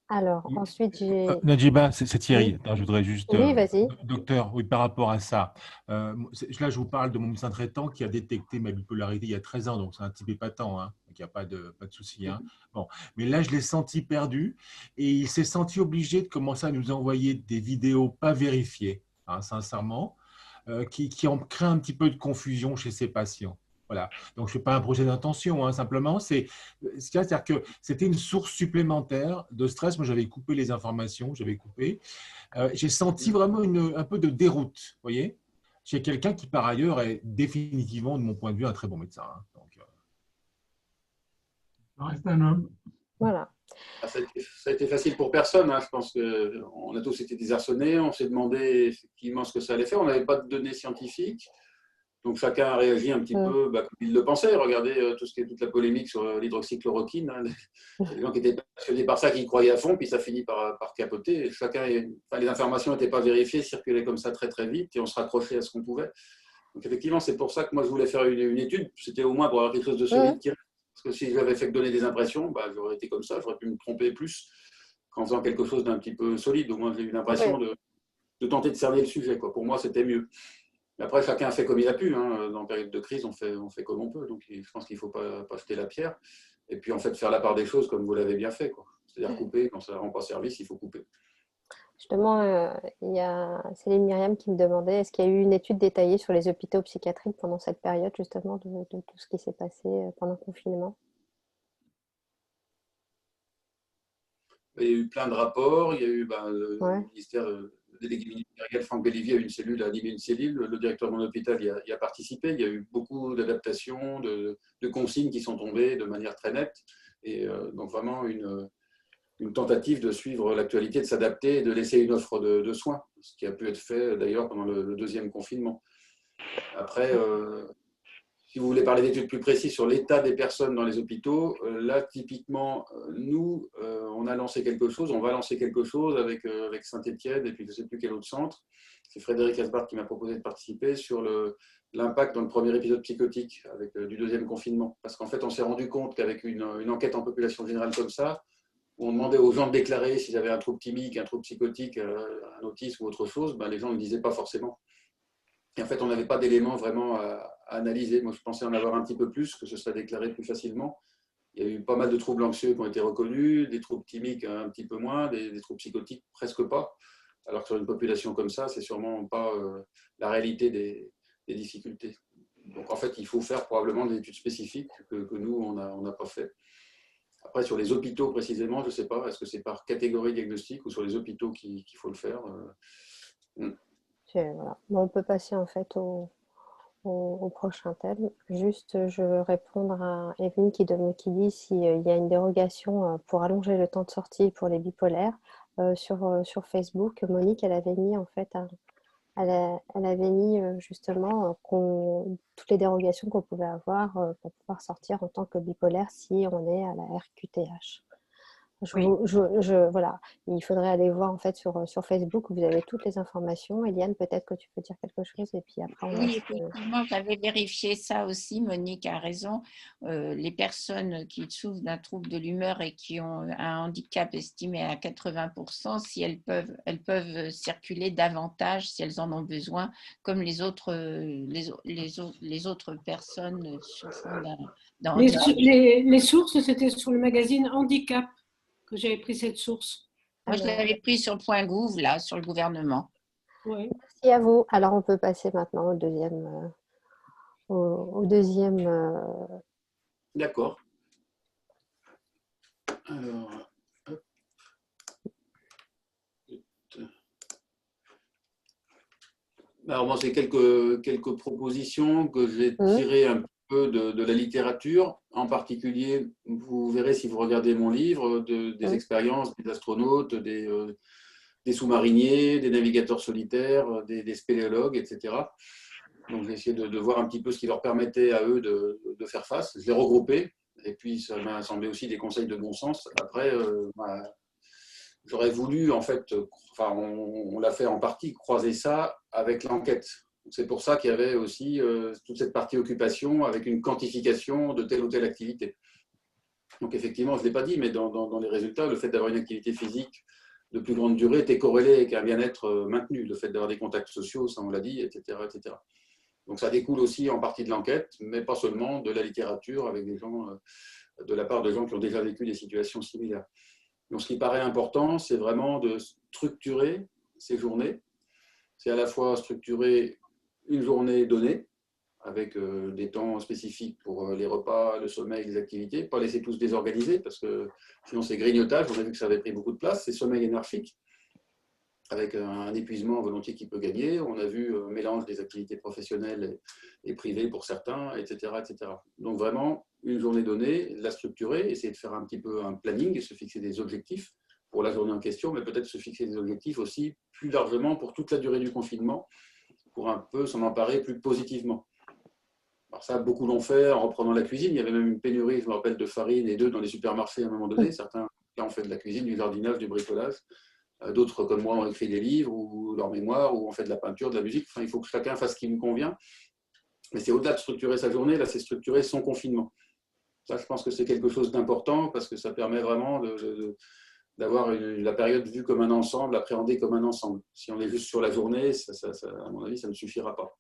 Alors, ensuite, j'ai... Nadjiba, c'est Oui, Thierry. Attends, je voudrais juste, oui, vas-y. docteur, oui, par rapport à ça. Là, je vous parle de mon médecin traitant qui a détecté ma bipolarité il y a 13 ans, donc c'est un type épatant, hein, donc il n'y a pas de souci, hein. Bon. Mais là, je l'ai senti perdu et il s'est senti obligé de commencer à nous envoyer des vidéos pas vérifiées, hein, sincèrement, qui ont créé un petit peu de confusion chez ses patients. Voilà. Donc, je ne fais pas un projet d'intention, hein, simplement, c'est-à-dire que c'était une source supplémentaire de stress. Moi, j'avais coupé les informations, j'avais coupé. J'ai senti vraiment un peu de déroute, vous voyez, chez quelqu'un qui, par ailleurs, est définitivement, de mon point de vue, un très bon médecin, hein. Donc, Reste un homme. Voilà. Ah, ça a été facile pour personne, hein. Je pense qu'on a tous été désarçonnés. On s'est demandé effectivement ce que ça allait faire. On n'avait pas de données scientifiques. Donc chacun a réagi un petit Mm. peu comme il le pensait. Regardez toute la polémique sur l'hydroxychloroquine, hein. Les gens qui étaient passionnés par ça, qui y croyaient à fond, puis ça finit par capoter. Les informations n'étaient pas vérifiées, circulaient comme ça très très vite, et on se raccrochait à ce qu'on pouvait. Donc effectivement, c'est pour ça que moi je voulais faire une étude. C'était au moins pour avoir quelque chose de Mm. solide. Parce que si j'avais fait que donner des impressions, bah, j'aurais été comme ça. J'aurais pu me tromper plus qu'en faisant quelque chose d'un petit peu solide. Au moins, j'ai eu l'impression Oui. de tenter de cerner le sujet, quoi. Pour moi, c'était mieux. Mais après, chacun a fait comme il a pu, hein. Dans la période de crise, on fait comme on peut. Donc, je pense qu'il ne faut pas jeter la pierre. Et puis, en fait, faire la part des choses comme vous l'avez bien fait, quoi. C'est-à-dire couper. Quand ça ne rend pas service, il faut couper. Justement, il y a Céline Myriam qui me demandait est-ce qu'il y a eu une étude détaillée sur les hôpitaux psychiatriques pendant cette période, justement, de tout ce qui s'est passé pendant le confinement? Il y a eu plein de rapports. Il y a eu le Ouais. ministère de délégué ministériel Franck Bellivier a a animé une cellule. Le directeur de mon hôpital y a participé. Il y a eu beaucoup d'adaptations, de consignes qui sont tombées de manière très nette. Et donc vraiment une tentative de suivre l'actualité, de s'adapter et de laisser une offre de soins, ce qui a pu être fait d'ailleurs pendant le deuxième confinement. Après, si vous voulez parler d'études plus précises sur l'état des personnes dans les hôpitaux, là, typiquement, nous, on a lancé quelque chose, on va lancer quelque chose avec Saint-Étienne et puis je ne sais plus quel autre centre. C'est Frédéric Asbart qui m'a proposé de participer sur l'impact dans le premier épisode psychotique du deuxième confinement. Parce qu'en fait, on s'est rendu compte qu'avec une enquête en population générale comme ça, où on demandait aux gens de déclarer s'ils avaient un trouble thymique, un trouble psychotique, un autisme ou autre chose, ben, les gens ne le disaient pas forcément. Et en fait, on n'avait pas d'éléments vraiment à analyser. Moi, je pensais en avoir un petit peu plus, que ce serait déclaré plus facilement. Il y a eu pas mal de troubles anxieux qui ont été reconnus, des troubles thymiques un petit peu moins, des troubles psychotiques presque pas. Alors que sur une population comme ça, c'est sûrement pas la réalité des difficultés. Donc en fait, il faut faire probablement des études spécifiques que nous, on n'a pas fait. Après, sur les hôpitaux précisément, je ne sais pas, est-ce que c'est par catégorie diagnostique ou sur les hôpitaux qu'il faut le faire Voilà. Bon, on peut passer en fait au prochain thème. Juste, je veux répondre à Evelyne qui dit s'il y a une dérogation pour allonger le temps de sortie pour les bipolaires. Sur Facebook, Monique, elle avait mis en fait elle avait mis justement toutes les dérogations qu'on pouvait avoir pour pouvoir sortir en tant que bipolaire si on est à la RQTH. Voilà, il faudrait aller voir en fait sur Facebook où vous avez toutes les informations. Eliane, peut-être que tu peux dire quelque chose et puis après on Oui, effectivement, j'avais vérifié ça aussi. Monique a raison. Les personnes qui souffrent d'un trouble de l'humeur et qui ont un handicap estimé à 80%, si elles peuvent circuler davantage si elles en ont besoin, comme les autres personnes souffrant d'un handicap. Les sources, c'était sur le magazine Handicap que j'avais pris cette source. Moi, je l'avais pris sur .gouv, là, sur le gouvernement. Oui. Merci à vous. Alors, on peut passer maintenant au deuxième. D'accord. Alors, hop. Alors, moi, c'est quelques propositions que j'ai tirées un peu de la littérature. En particulier, vous verrez si vous regardez mon livre, des expériences des astronautes, des sous-mariniers, des navigateurs solitaires, des spéléologues, etc. Donc, j'ai essayé de voir un petit peu ce qui leur permettait à eux de faire face. Je l'ai regroupé, et puis ça m'a semblé aussi des conseils de bon sens. Après, j'aurais voulu, en fait, on l'a fait en partie, croiser ça avec l'enquête. C'est pour ça qu'il y avait aussi toute cette partie occupation avec une quantification de telle ou telle activité. Donc effectivement, je ne l'ai pas dit, mais dans les résultats, le fait d'avoir une activité physique de plus grande durée était corrélé avec un bien-être maintenu. Le fait d'avoir des contacts sociaux, ça on l'a dit, etc., etc. Donc ça découle aussi en partie de l'enquête, mais pas seulement de la littérature avec des gens, de la part de gens qui ont déjà vécu des situations similaires. Donc ce qui paraît important, c'est vraiment de structurer ces journées. C'est à la fois structurer une journée donnée, avec des temps spécifiques pour les repas, le sommeil, les activités, pas laisser tous désorganisés, parce que sinon c'est grignotage, on a vu que ça avait pris beaucoup de place, c'est sommeil énergique, avec un épuisement volontiers qui peut gagner, on a vu un mélange des activités professionnelles et privées pour certains, etc., etc. Donc vraiment, une journée donnée, la structurer, essayer de faire un petit peu un planning, se fixer des objectifs pour la journée en question, mais peut-être se fixer des objectifs aussi plus largement pour toute la durée du confinement, pour un peu s'en emparer plus positivement. Alors ça, beaucoup l'ont fait en reprenant la cuisine. Il y avait même une pénurie, je me rappelle, de farine et d'œufs dans les supermarchés à un moment donné. Certains là, ont fait de la cuisine, du jardinage, du bricolage. D'autres, comme moi, ont écrit des livres ou leur mémoire, ou ont fait de la peinture, de la musique. Enfin, il faut que chacun fasse ce qui lui convient. Mais c'est au-delà de structurer sa journée, là, c'est structurer son confinement. Ça, je pense que c'est quelque chose d'important parce que ça permet vraiment d'avoir la période vue comme un ensemble, appréhendée comme un ensemble. Si on est juste sur la journée, à mon avis, ça ne suffira pas.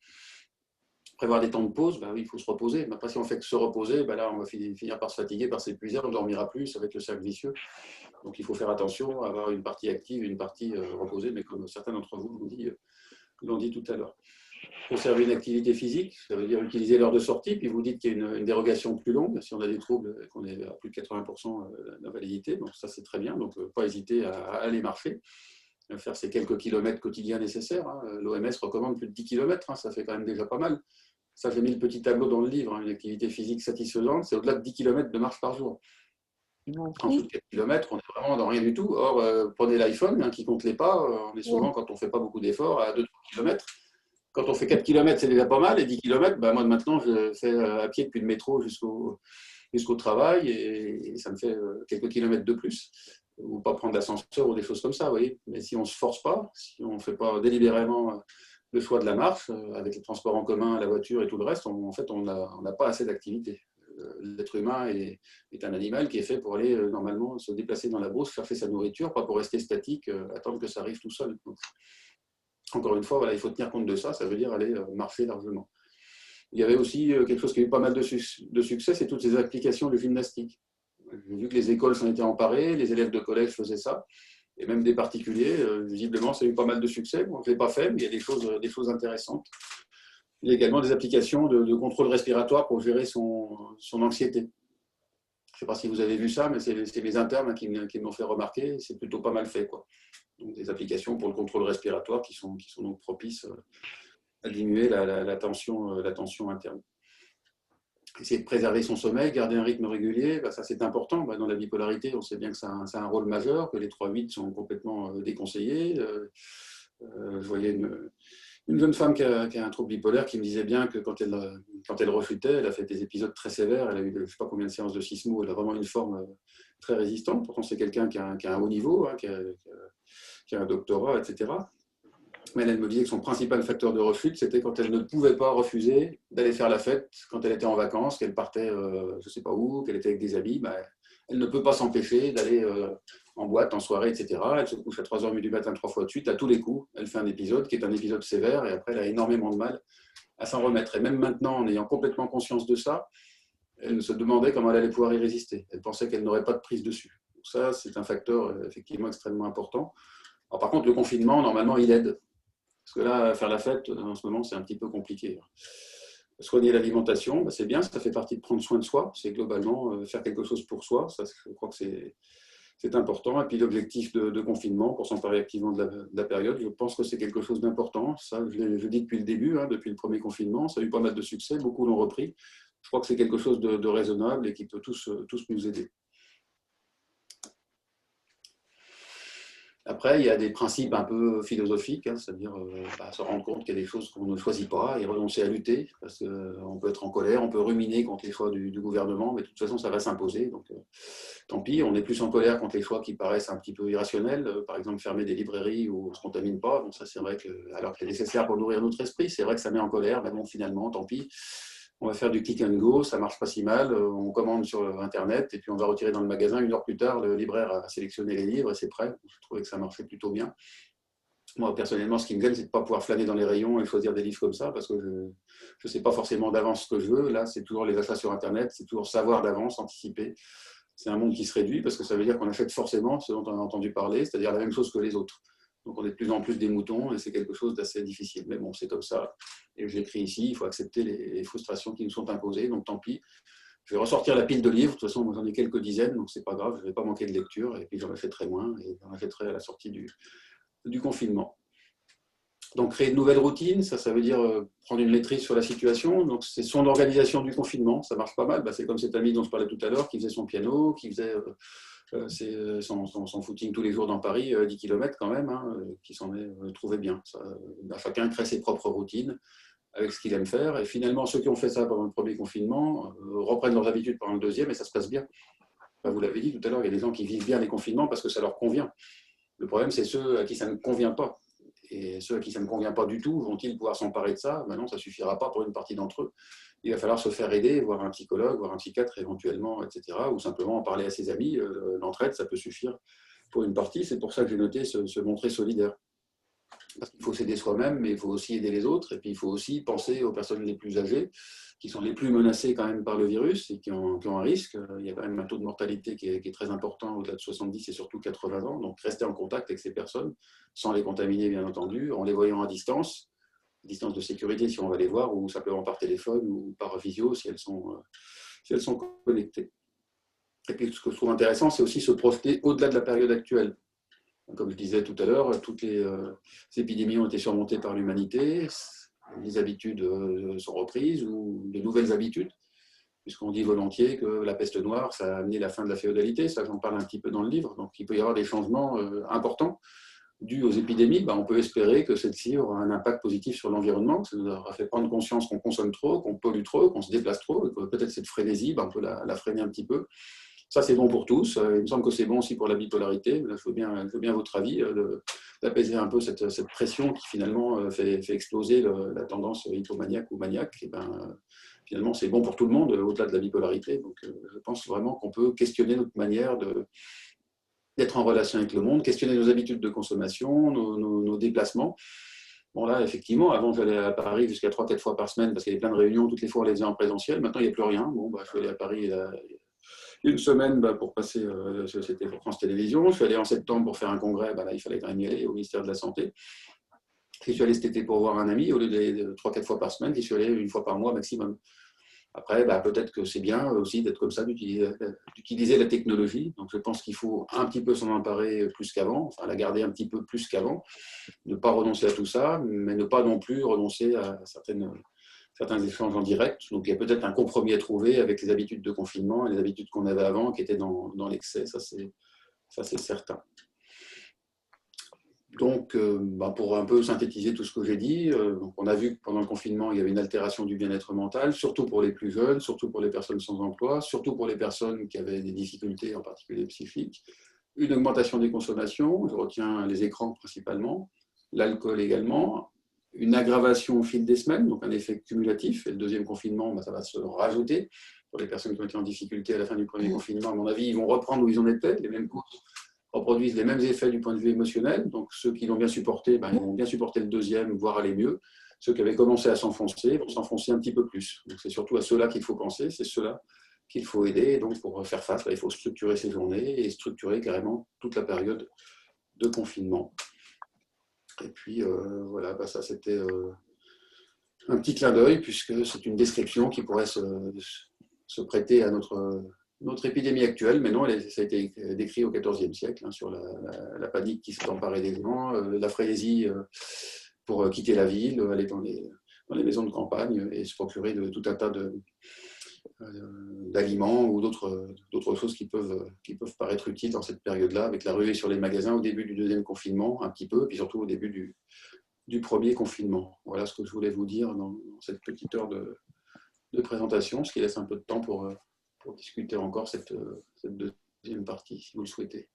Prévoir des temps de pause, ben oui, il faut se reposer. Mais après, si on fait que se reposer, ben là, on va finir par se fatiguer, par s'épuiser, on ne dormira plus, ça va être le cercle vicieux. Donc, il faut faire attention à avoir une partie active et une partie reposée, mais comme certains d'entre vous l'ont dit tout à l'heure. Conserver une activité physique, ça veut dire utiliser l'heure de sortie, puis vous dites qu'il y a une dérogation plus longue, si on a des troubles, qu'on est à plus de 80% d'invalidité, donc ça c'est très bien, donc pas hésiter à aller marcher. faire ces quelques kilomètres quotidiens nécessaires. L'OMS recommande plus de 10 kilomètres, ça fait quand même déjà pas mal. Ça, j'ai mis le petit tableau dans le livre, une activité physique satisfaisante, c'est au-delà de 10 kilomètres de marche par jour. En dessous de 4 km, on est vraiment dans rien du tout. Or, prenez l'iPhone, qui compte les pas, on est souvent, quand on ne fait pas beaucoup d'efforts, à 2-3 km. Quand on fait 4 km, c'est déjà pas mal, et 10 km, moi maintenant, je fais à pied depuis le métro jusqu'au travail, et ça me fait quelques kilomètres de plus. Ou pas prendre l'ascenseur ou des choses comme ça, vous voyez. Mais si on ne se force pas, si on ne fait pas délibérément le choix de la marche, avec les transports en commun, la voiture et tout le reste, en fait, on n'a pas assez d'activité. L'être humain est un animal qui est fait pour aller normalement se déplacer dans la brousse, chercher sa nourriture, pas pour rester statique, attendre que ça arrive tout seul. Donc, encore une fois, voilà, il faut tenir compte de ça, ça veut dire aller marcher largement. Il y avait aussi quelque chose qui a eu pas mal de succès, c'est toutes ces applications de gymnastique. J'ai vu que les écoles s'en étaient emparées, les élèves de collège faisaient ça, et même des particuliers. Visiblement, ça a eu pas mal de succès. Moi, je ne l'ai pas fait, mais il y a des choses intéressantes. Il y a également des applications de contrôle respiratoire pour gérer son anxiété. Je ne sais pas si vous avez vu ça, mais c'est mes internes qui m'ont fait remarquer. C'est plutôt pas mal fait, quoi. Donc, des applications pour le contrôle respiratoire qui sont donc propices à diminuer la tension interne. Essayer de préserver son sommeil, garder un rythme régulier, ça c'est important. Dans la bipolarité, on sait bien que ça a un rôle majeur, que les 3-8 sont complètement déconseillés. Je voyais une jeune femme qui a un trouble bipolaire qui me disait bien que quand elle rechutait, elle a fait des épisodes très sévères, elle a eu je ne sais pas combien de séances de sismo, elle a vraiment une forme très résistante. Pourtant, c'est quelqu'un qui a un haut niveau, qui a un doctorat, etc. Mais elle me disait que son principal facteur de rechute, c'était quand elle ne pouvait pas refuser d'aller faire la fête, quand elle était en vacances, qu'elle partait je ne sais pas où, qu'elle était avec des amis, elle ne peut pas s'empêcher d'aller en boîte, en soirée, etc. Elle se couche à 3h du matin 3 fois de suite, à tous les coups, elle fait un épisode qui est un épisode sévère, et après elle a énormément de mal à s'en remettre. Et même maintenant, en ayant complètement conscience de ça, elle se demandait comment elle allait pouvoir y résister. Elle pensait qu'elle n'aurait pas de prise dessus. Donc ça, c'est un facteur effectivement extrêmement important. Alors, par contre, le confinement, normalement, il aide. Parce que là, faire la fête, en ce moment, c'est un petit peu compliqué. Soigner l'alimentation, c'est bien, ça fait partie de prendre soin de soi. C'est globalement faire quelque chose pour soi. Ça, je crois que c'est important. Et puis l'objectif de confinement, pour s'emparer activement de la période, je pense que c'est quelque chose d'important. Ça, je dis depuis le début, depuis le premier confinement. Ça a eu pas mal de succès, beaucoup l'ont repris. Je crois que c'est quelque chose de raisonnable et qui peut tous nous aider. Après, il y a des principes un peu philosophiques, c'est-à-dire se rendre compte qu'il y a des choses qu'on ne choisit pas et renoncer à lutter, parce qu'on peut être en colère, on peut ruminer contre les choix du gouvernement, mais de toute façon, ça va s'imposer. Donc, tant pis, on est plus en colère contre les choix qui paraissent un petit peu irrationnels, par exemple fermer des librairies où on ne se contamine pas. Donc ça, c'est vrai que, alors que c'est nécessaire pour nourrir notre esprit, c'est vrai que ça met en colère, mais bon, finalement, tant pis. On va faire du click and go, ça marche pas si mal, on commande sur Internet et puis on va retirer dans le magasin. 1 heure plus tard, le libraire a sélectionné les livres et c'est prêt. Je trouvais que ça marchait plutôt bien. Moi, personnellement, ce qui me gêne, c'est de ne pas pouvoir flâner dans les rayons et choisir des livres comme ça parce que je ne sais pas forcément d'avance ce que je veux. Là, c'est toujours les achats sur Internet, c'est toujours savoir d'avance, anticiper. C'est un monde qui se réduit parce que ça veut dire qu'on achète forcément ce dont on a entendu parler, c'est-à-dire la même chose que les autres. Donc, on est de plus en plus des moutons et c'est quelque chose d'assez difficile. Mais bon, c'est comme ça. Et j'écris ici, il faut accepter les frustrations qui nous sont imposées. Donc, tant pis. Je vais ressortir la pile de livres. De toute façon, j'en ai quelques dizaines, donc c'est pas grave. Je ne vais pas manquer de lecture. Et puis, j'en achèterai moins. Et j'en achèterai à la sortie du confinement. Donc, créer de nouvelles routines, ça veut dire prendre une maîtrise sur la situation. Donc, c'est son organisation du confinement. Ça marche pas mal. C'est comme cet ami dont je parlais tout à l'heure, qui faisait son piano, qui faisait son footing tous les jours dans Paris, 10 km quand même, qui s'en est trouvé bien. Chacun crée ses propres routines avec ce qu'il aime faire. Et finalement, ceux qui ont fait ça pendant le premier confinement reprennent leurs habitudes pendant le deuxième et ça se passe bien. Vous l'avez dit tout à l'heure, il y a des gens qui vivent bien les confinements parce que ça leur convient. Le problème, c'est ceux à qui ça ne convient pas. Et ceux à qui ça ne convient pas du tout, vont-ils pouvoir s'emparer de ça? Non, ça ne suffira pas pour une partie d'entre eux. Il va falloir se faire aider, voir un psychologue, voir un psychiatre éventuellement, etc. Ou simplement en parler à ses amis. L'entraide, ça peut suffire pour une partie. C'est pour ça que j'ai noté se montrer solidaire. Parce qu'il faut s'aider soi-même, mais il faut aussi aider les autres. Et puis, il faut aussi penser aux personnes les plus âgées, qui sont les plus menacées quand même par le virus et qui ont un risque. Il y a quand même un taux de mortalité qui est très important au-delà de 70 et surtout 80 ans. Donc, rester en contact avec ces personnes, sans les contaminer, bien entendu, en les voyant à distance de sécurité si on va les voir, ou simplement par téléphone ou par visio si elles sont connectées. Et puis, ce que je trouve intéressant, c'est aussi se projeter au-delà de la période actuelle. Comme je disais tout à l'heure, toutes les épidémies ont été surmontées par l'humanité, les habitudes sont reprises ou de nouvelles habitudes, puisqu'on dit volontiers que la peste noire, ça a amené la fin de la féodalité, ça j'en parle un petit peu dans le livre, donc il peut y avoir des changements importants dus aux épidémies. On peut espérer que celle-ci aura un impact positif sur l'environnement, que ça nous aura fait prendre conscience qu'on consomme trop, qu'on pollue trop, qu'on se déplace trop, et que peut-être cette frénésie, on peut la freiner un petit peu. Ça, c'est bon pour tous. Il me semble que c'est bon aussi pour la bipolarité. Là, je veux bien votre avis, d'apaiser un peu cette pression qui finalement fait exploser la tendance hypomaniaque ou maniaque. Et finalement, c'est bon pour tout le monde, au-delà de la bipolarité. Donc, je pense vraiment qu'on peut questionner notre manière d'être en relation avec le monde, questionner nos habitudes de consommation, nos déplacements. Bon, là, effectivement, avant, j'allais à Paris jusqu'à 3-4 fois par semaine parce qu'il y avait plein de réunions. Toutes les fois, on les faisait en présentiel. Maintenant, il n'y a plus rien. Bon, je suis allé à Paris une semaine pour passer, c'était pour France Télévisions. Je suis allé en septembre pour faire un congrès. Là, il fallait quand même y aller au ministère de la Santé. Je suis allé cet été pour voir un ami. Au lieu de 3-4 fois par semaine, je suis allé une fois par mois maximum. Après, peut-être que c'est bien aussi d'être comme ça, d'utiliser la technologie. Donc, je pense qu'il faut un petit peu s'en emparer plus qu'avant, enfin la garder un petit peu plus qu'avant, ne pas renoncer à tout ça, mais ne pas non plus renoncer à certains échanges en direct. Donc, il y a peut-être un compromis à trouver avec les habitudes de confinement et les habitudes qu'on avait avant, qui étaient dans l'excès, ça c'est certain. Donc, pour un peu synthétiser tout ce que j'ai dit, on a vu que pendant le confinement, il y avait une altération du bien-être mental, surtout pour les plus jeunes, surtout pour les personnes sans emploi, surtout pour les personnes qui avaient des difficultés, en particulier psychiques. Une augmentation des consommations, je retiens les écrans principalement, l'alcool également, une aggravation au fil des semaines, donc un effet cumulatif. Et le deuxième confinement, ça va se rajouter. Pour les personnes qui ont été en difficulté à la fin du premier confinement, à mon avis, ils vont reprendre où ils en étaient, les mêmes causes reproduisent les mêmes effets du point de vue émotionnel. Donc, ceux qui l'ont bien supporté, ils vont bien supporter le deuxième, voire aller mieux. Ceux qui avaient commencé à s'enfoncer vont s'enfoncer un petit peu plus. Donc, c'est surtout à ceux-là qu'il faut penser, c'est ceux-là qu'il faut aider. Et donc, pour faire face, il faut structurer ses journées et structurer carrément toute la période de confinement. Et puis, voilà, ça c'était un petit clin d'œil, puisque c'est une description qui pourrait se prêter à notre épidémie actuelle, mais non, ça a été décrit au XIVe siècle, sur la panique qui s'est emparée des gens, la frénésie pour quitter la ville, aller dans les maisons de campagne et se procurer tout un tas d'aliments ou d'autres choses qui peuvent paraître utiles dans cette période-là, avec la ruée sur les magasins au début du deuxième confinement, un petit peu, et puis surtout au début du premier confinement. Voilà ce que je voulais vous dire dans cette petite heure de présentation, ce qui laisse un peu de temps pour discuter encore cette deuxième partie, si vous le souhaitez.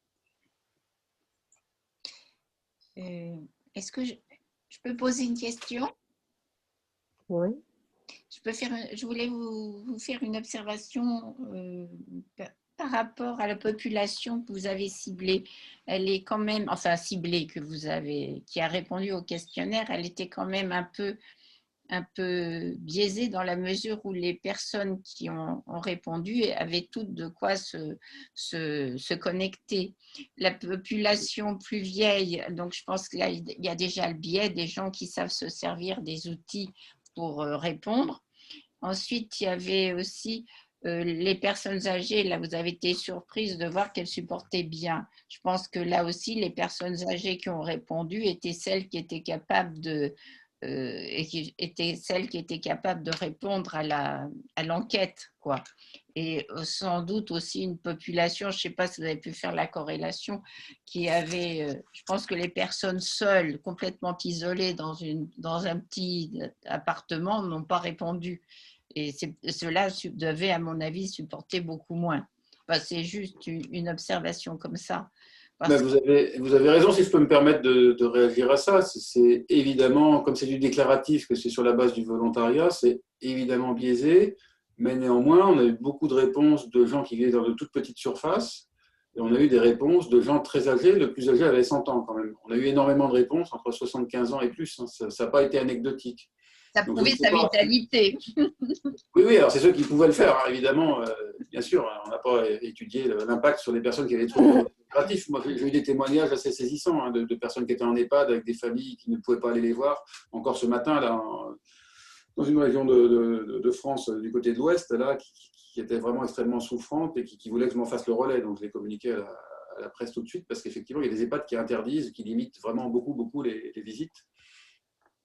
Est-ce que je peux poser une question? Oui. Je voulais vous faire une observation par rapport à la population que vous avez ciblée. Elle est quand même, enfin ciblée, qui a répondu au questionnaire, elle était quand même un peu biaisée dans la mesure où les personnes qui ont répondu avaient toutes de quoi se connecter. La population plus vieille, donc je pense qu'il y a déjà le biais des gens qui savent se servir des outils pour répondre. Ensuite, il y avait aussi les personnes âgées. Là, vous avez été surprise de voir qu'elles supportaient bien. Je pense que là aussi, les personnes âgées qui ont répondu étaient celles qui étaient capables de répondre à l'enquête, quoi. Et sans doute aussi une population, je ne sais pas si vous avez pu faire la corrélation, qui avait, je pense que les personnes seules, complètement isolées dans un petit appartement, n'ont pas répondu. Et cela devait, à mon avis, supporter beaucoup moins. Enfin, c'est juste une observation comme ça. Vous avez raison, si je peux me permettre de réagir à ça. C'est évidemment, comme c'est du déclaratif, que c'est sur la base du volontariat, c'est évidemment biaisé, mais néanmoins, on a eu beaucoup de réponses de gens qui vivaient dans de toutes petites surfaces, et on a eu des réponses de gens très âgés. Le plus âgé avait 100 ans quand même. On a eu énormément de réponses, entre 75 ans et plus. Ça n'a pas été anecdotique. Ça prouvait sa vitalité. Oui, alors c'est ceux qui pouvaient le faire, évidemment. Bien sûr, on n'a pas étudié l'impact sur les personnes qui avaient des troubles dépressifs. Moi, j'ai eu des témoignages assez saisissants de personnes qui étaient en EHPAD avec des familles qui ne pouvaient pas aller les voir. Encore ce matin, là, dans une région de France, du côté de l'Ouest, là, qui était vraiment extrêmement souffrante et qui voulait que je m'en fasse le relais. Donc, je l'ai communiqué à la presse tout de suite, parce qu'effectivement, il y a des EHPAD qui interdisent, qui limitent vraiment beaucoup les visites,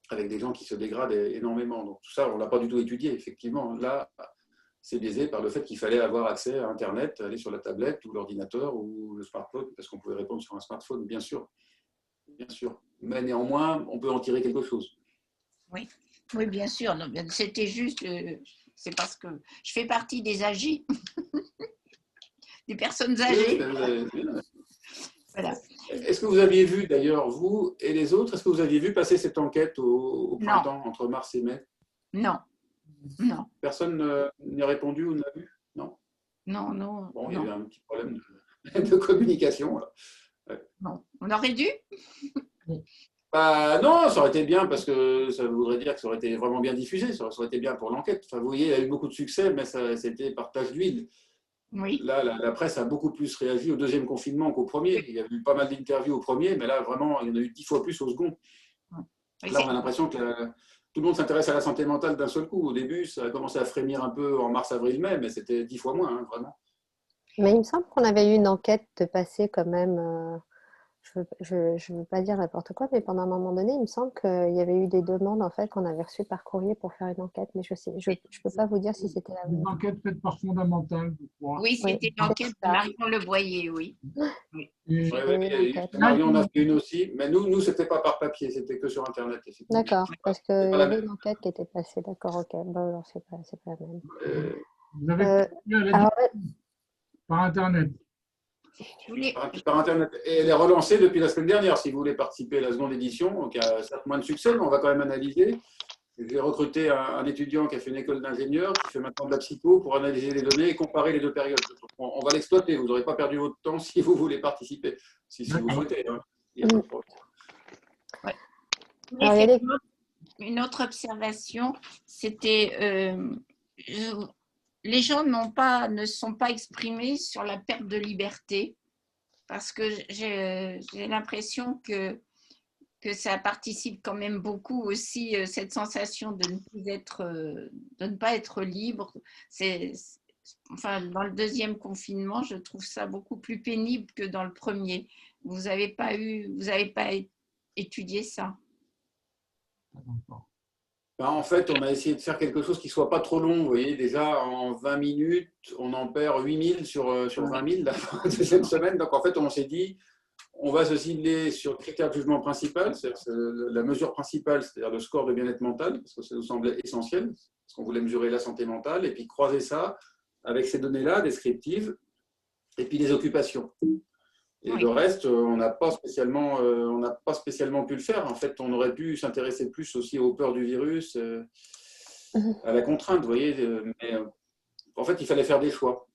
avec des gens qui se dégradent énormément. Donc tout ça, on ne l'a pas du tout étudié, effectivement. Là, c'est biaisé par le fait qu'il fallait avoir accès à Internet, aller sur la tablette ou l'ordinateur ou le smartphone, parce qu'on pouvait répondre sur un smartphone, bien sûr. Bien sûr. Mais néanmoins, on peut en tirer quelque chose. Oui, oui, bien sûr. C'était juste, c'est parce que je fais partie des âgés, des personnes âgées. Oui, Voilà. est-ce que vous aviez vu, d'ailleurs, vous et les autres, est-ce que vous aviez vu passer cette enquête au printemps, entre mars et mai? Non, non, Personne n'y a répondu ou n'a vu? Non? non, non. Bon, il y non. a eu un petit problème de communication. Là. Non. On aurait dû? Bah, non, ça aurait été bien parce que ça voudrait dire que ça aurait été vraiment bien diffusé, ça aurait été bien pour l'enquête. Enfin, vous voyez, il y a eu beaucoup de succès, mais c'était par tache d'huile. Oui. Là, la presse a beaucoup plus réagi au deuxième confinement qu'au premier. Il y a eu pas mal d'interviews au premier, mais là, vraiment, il y en a eu 10 fois plus au second. Oui, là, on a l'impression que tout le monde s'intéresse à la santé mentale d'un seul coup. Au début, ça a commencé à frémir un peu en mars, avril, mai, mais c'était 10 fois moins, hein, vraiment. Mais il me semble qu'on avait eu une enquête de passé quand même. Je veux pas dire n'importe quoi, mais pendant un moment donné, il me semble qu'il y avait eu des demandes en fait qu'on avait reçues par courrier pour faire une enquête, mais je peux pas vous dire si c'était la Une bonne. enquête faite par Fondamental, je crois. Oui, c'était l'enquête de Marion Leboyer, oui. Et Oui, Marion en a fait une aussi, mais nous c'était pas par papier, c'était que sur Internet. D'accord, parce qu'il y pas la avait même. une enquête qui était passée. D'accord, ok. Bon, alors c'est pas la même. vous avez continué à la Alors, diffuser par Internet. Je voulais... Par Internet. Et elle est relancée depuis la semaine dernière, si vous voulez participer à la seconde édition. Donc, il y a certes moins de succès, mais on va quand même analyser. J'ai recruté un étudiant qui a fait une école d'ingénieur, qui fait maintenant de la psycho pour analyser les données et comparer les deux périodes. On va l'exploiter. Vous n'aurez pas perdu votre temps si vous voulez participer, si vous souhaitez. Hein. Il y a pas de problème. Ouais. Alors, il y a des... Une autre observation, c'était les gens ne sont pas exprimés sur la perte de liberté, parce que j'ai l'impression que ça participe quand même beaucoup aussi, cette sensation de ne pas être libre. Enfin, dans le deuxième confinement, je trouve ça beaucoup plus pénible que dans le premier. Vous n'avez pas étudié ça? Ben, en fait, on a essayé de faire quelque chose qui ne soit pas trop long. Vous voyez, déjà en 20 minutes, on en perd 8000 sur 20 000 la deuxième semaine. Donc, en fait, on s'est dit, on va se cibler sur le critère de jugement principal, c'est-à-dire la mesure principale, c'est-à-dire le score de bien-être mental, parce que ça nous semblait essentiel, parce qu'on voulait mesurer la santé mentale, et puis croiser ça avec ces données-là, descriptives, et puis les occupations. Et le reste, on n'a pas spécialement pu le faire. En fait, on aurait pu s'intéresser plus aussi aux peurs du virus, à la contrainte, vous voyez. Mais en fait, il fallait faire des choix.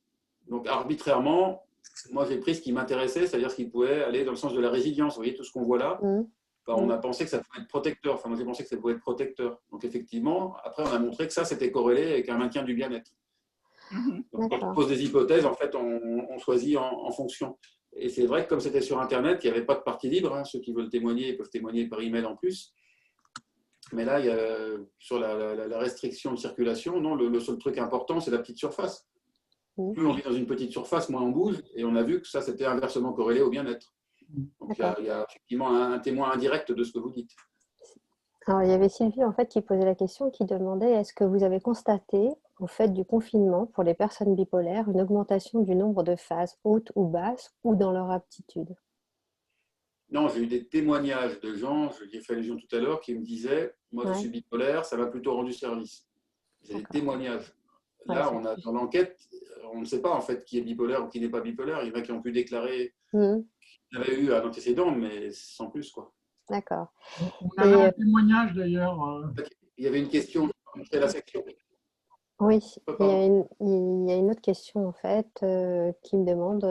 Donc, arbitrairement, moi, j'ai pris ce qui m'intéressait, c'est-à-dire ce qui pouvait aller dans le sens de la résilience. Vous voyez, tout ce qu'on voit là, on a pensé que ça pouvait être protecteur. Enfin, moi, j'ai pensé que ça pouvait être protecteur. Donc, effectivement, après, on a montré que ça, c'était corrélé avec un maintien du bien-être. Donc, quand on pose des hypothèses, en fait, on choisit en fonction. Et c'est vrai que comme c'était sur Internet, il n'y avait pas de partie libre. Hein. Ceux qui veulent témoigner peuvent témoigner par email en plus. Mais là, sur la restriction de circulation, non, le seul truc important, c'est la petite surface. Plus on vit dans une petite surface, moins on bouge. Et on a vu que ça, c'était inversement corrélé au bien-être. Donc, il y a effectivement un témoin indirect de ce que vous dites. Alors, il y avait Sylvie en fait, qui posait la question, qui demandait est-ce que vous avez constaté, au fait du confinement, pour les personnes bipolaires, une augmentation du nombre de phases hautes ou basses ou dans leur aptitude? Non, j'ai eu des témoignages de gens, je l'ai fait allusion tout à l'heure, qui me disaient moi, je suis bipolaire, ça m'a plutôt rendu service. C'est des témoignages. Là, dans l'enquête, on ne sait pas en fait qui est bipolaire ou qui n'est pas bipolaire. Il y en a qui ont pu déclarer qu'ils avaient eu un antécédent, mais sans plus, quoi. D'accord. On a un témoignage d'ailleurs. Il y avait une question sur la section. Oui, il y a une autre question en fait qui me demande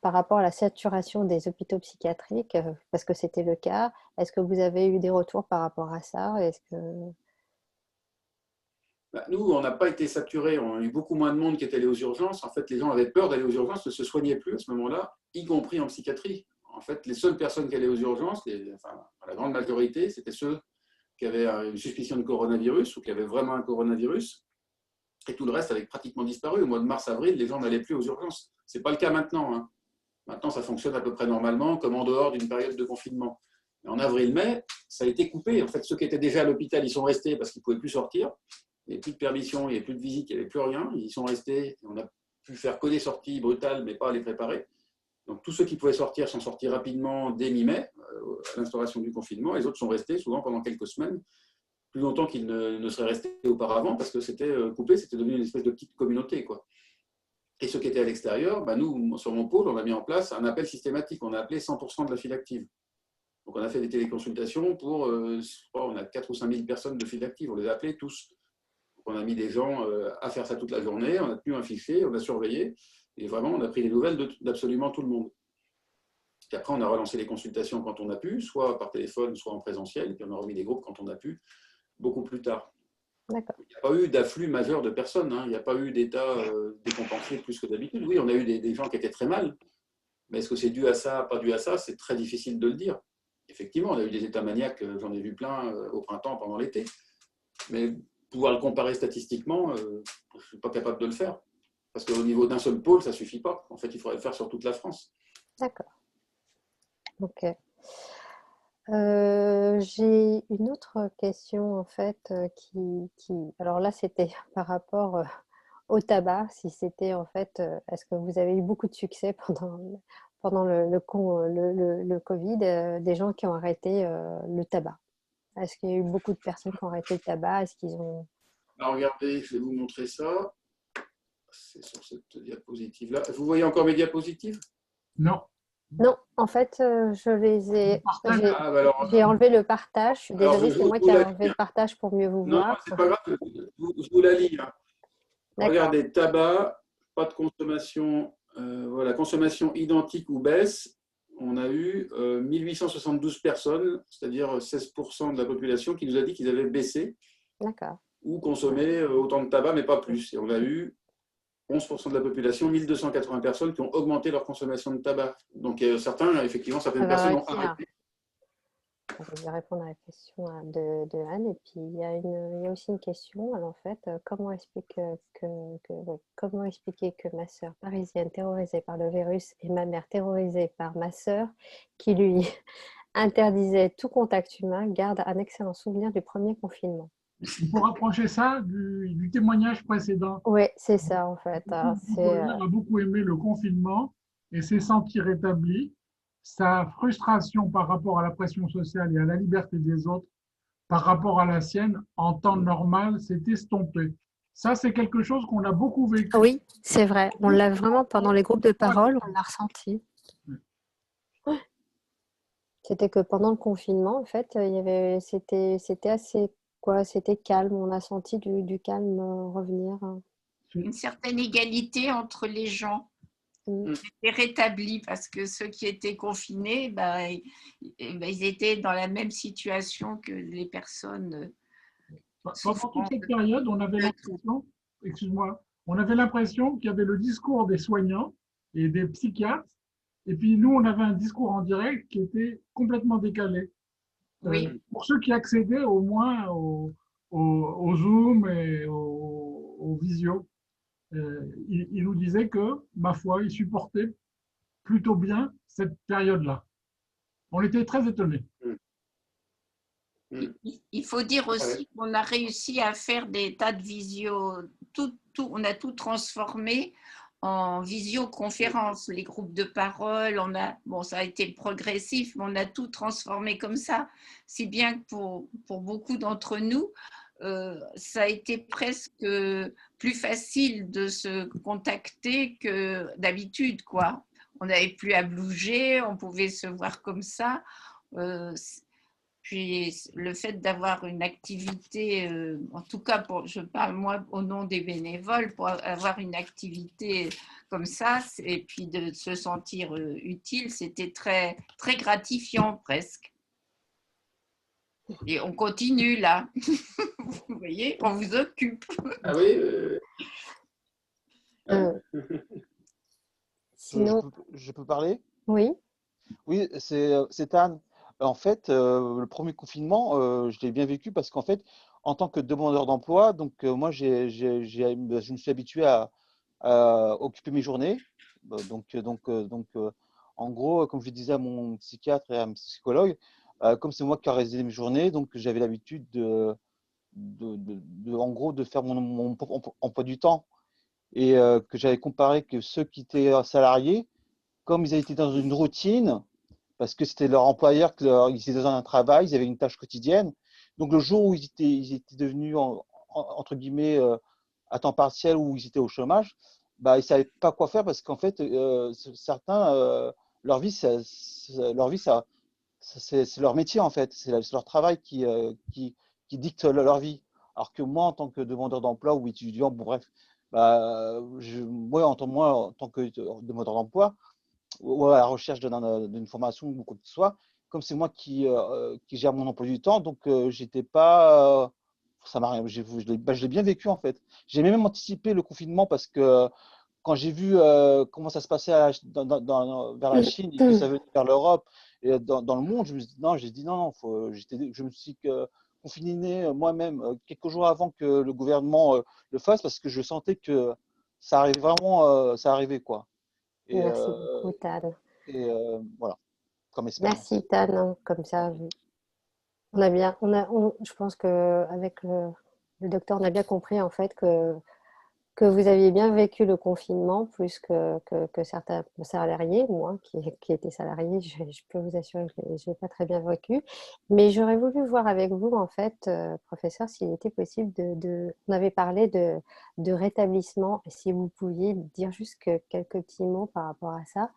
par rapport à la saturation des hôpitaux psychiatriques, parce que c'était le cas. Est-ce que vous avez eu des retours par rapport à ça? Nous, on n'a pas été saturés. On a eu beaucoup moins de monde qui est allé aux urgences. En fait, les gens avaient peur d'aller aux urgences, ne se soignaient plus à ce moment-là, y compris en psychiatrie. En fait, les seules personnes qui allaient aux urgences, la grande majorité, c'était ceux qui avaient une suspicion de coronavirus ou qui avaient vraiment un coronavirus. Et tout le reste avait pratiquement disparu. Au mois de mars-avril, les gens n'allaient plus aux urgences. Ce n'est pas le cas maintenant. Hein. Maintenant, ça fonctionne à peu près normalement, comme en dehors d'une période de confinement. Mais en avril-mai, ça a été coupé. En fait, ceux qui étaient déjà à l'hôpital, ils sont restés parce qu'ils ne pouvaient plus sortir. Il n'y avait plus de permission, il n'y avait plus de visite, il n'y avait plus rien. Ils sont restés. On a pu faire que des sorties brutales, mais pas les préparer. Donc, tous ceux qui pouvaient sortir sont sortis rapidement dès mi-mai, à l'instauration du confinement. Les autres sont restés souvent pendant quelques semaines, plus longtemps qu'ils ne seraient restés auparavant, parce que c'était coupé, c'était devenu une espèce de petite communauté, quoi. Et ceux qui étaient à l'extérieur, nous, sur mon pôle, on a mis en place un appel systématique. On a appelé 100% de la file active. Donc, on a fait des téléconsultations pour, on a 4 ou 5 000 personnes de file active. On les a appelés tous. Donc, on a mis des gens à faire ça toute la journée. On a tenu un fichier, on a surveillé. Et vraiment, on a pris les nouvelles d'absolument tout le monde. Et après, on a relancé les consultations quand on a pu, soit par téléphone, soit en présentiel. Et puis, on a remis des groupes quand on a pu, beaucoup plus tard. Il n'y a pas eu d'afflux majeur de personnes. Il n'y a pas eu d'état décompensé plus que d'habitude. Oui, on a eu des gens qui étaient très mal. Mais est-ce que c'est dû à ça, pas dû à ça? C'est très difficile de le dire. Effectivement, on a eu des états maniaques, j'en ai vu plein au printemps, pendant l'été. Mais pouvoir le comparer statistiquement, je ne suis pas capable de le faire. Parce qu'au niveau d'un seul pôle, ça ne suffit pas. En fait, il faudrait le faire sur toute la France. D'accord. Ok. J'ai une autre question, en fait, alors là, c'était par rapport au tabac, si c'était, en fait, est-ce que vous avez eu beaucoup de succès pendant le Covid, des gens qui ont arrêté le tabac? Est-ce qu'il y a eu beaucoup de personnes qui ont arrêté le tabac? Est-ce qu'ils ont... Alors, regardez, je vais vous montrer ça. C'est sur cette diapositive-là. Vous voyez encore mes diapositives? Non. Non, en fait, je les ai... Alors, J'ai enlevé le partage. Je suis alors, désolée, je c'est moi vous qui ai la enlevé lis. le partage pour mieux vous Non, voir. c'est pas grave, je vous la lis. Regardez, tabac, pas de consommation, voilà, consommation identique ou baisse. On a eu 1872 personnes, c'est-à-dire 16% de la population, qui nous a dit qu'ils avaient baissé ou consommé autant de tabac, mais pas plus. Et on a eu 11% de la population, 1280 personnes qui ont augmenté leur consommation de tabac. Donc certaines personnes ont arrêté. Je vais répondre à la question de Anne. Et puis, il y a aussi une question. Alors, en fait, comment expliquer que ma sœur parisienne terrorisée par le virus et ma mère terrorisée par ma sœur qui lui interdisait tout contact humain garde un excellent souvenir du premier confinement? Il faut rapprocher ça du témoignage précédent. Oui, c'est ça, en fait. Nicolas a beaucoup aimé le confinement et s'est senti rétabli. Sa frustration par rapport à la pression sociale et à la liberté des autres, par rapport à la sienne, en temps normal, s'est estompée. Ça, c'est quelque chose qu'on a beaucoup vécu. Oui, c'est vrai. On l'a vraiment, pendant les groupes de parole, on l'a ressenti. C'était que pendant le confinement, en fait, c'était assez, c'était calme. On a senti du calme revenir. Une certaine égalité entre les gens. C'était rétabli parce que ceux qui étaient confinés, ils étaient dans la même situation que les personnes. Pendant toute cette période, on avait l'impression, on avait l'impression qu'il y avait le discours des soignants et des psychiatres, et puis nous, on avait un discours en direct qui était complètement décalé. Oui. Pour ceux qui accédaient au moins au Zoom et au Visio, il nous disait que, ma foi, il supportait plutôt bien cette période-là. On était très étonnés. Il faut dire aussi qu'on a réussi à faire des tas de visio, on a tout transformé en visioconférence, les groupes de parole, ça a été progressif, mais on a tout transformé comme ça, si bien que pour beaucoup d'entre nous, ça a été presque plus facile de se contacter que d'habitude, quoi. On n'avait plus à bouger, on pouvait se voir comme ça. Puis le fait d'avoir une activité, en tout cas, je parle moi au nom des bénévoles, pour avoir une activité comme ça, et puis de se sentir utile, c'était très, très gratifiant presque. Et on continue là. Vous voyez, on vous occupe. Ah oui. Sinon... Je peux parler? Oui. Oui, c'est Anne. En fait, le premier confinement, je l'ai bien vécu parce qu'en fait, en tant que demandeur d'emploi, donc moi, je me suis habitué à occuper mes journées. Donc En gros, comme je disais à mon psychiatre et à mon psychologue, comme c'est moi qui organisais mes journées, donc j'avais l'habitude en gros, de faire mon emploi du temps et que j'avais comparé que ceux qui étaient salariés, comme ils étaient dans une routine, parce que c'était leur employeur, ils étaient dans un travail, ils avaient une tâche quotidienne. Donc le jour où ils étaient devenus, entre guillemets, à temps partiel, ou ils étaient au chômage, bah, ils ne savaient pas quoi faire parce qu'en fait, certains, leur vie, c'est leur métier en fait, c'est leur travail qui dicte leur vie. Alors que moi, en tant que demandeur d'emploi ou étudiant, bon bref, bah, moi, en tant que demandeur d'emploi, ou à la recherche d'une formation ou quoi que ce soit, comme c'est moi qui gère mon emploi du temps, donc j'étais pas, ça m'a rien, je l'ai bien vécu en fait. J'ai même anticipé le confinement parce que quand j'ai vu comment ça se passait vers la Chine et que ça venait vers l'Europe et dans le monde, je me suis dit non, je me suis confiné moi-même quelques jours avant que le gouvernement le fasse parce que je sentais que ça arrivait vraiment, ça arrivait quoi. Et, Merci beaucoup, Tan. voilà, comme expérience. Merci, Tan. Comme ça, on a bien, je pense qu'avec le docteur, on a bien compris en fait que vous aviez bien vécu le confinement plus que certains salariés. Moi, qui étais salariée, je peux vous assurer que je l'ai pas très bien vécu. Mais j'aurais voulu voir avec vous, en fait, professeur, s'il était possible on avait parlé de rétablissement, si vous pouviez dire juste quelques petits mots par rapport à ça,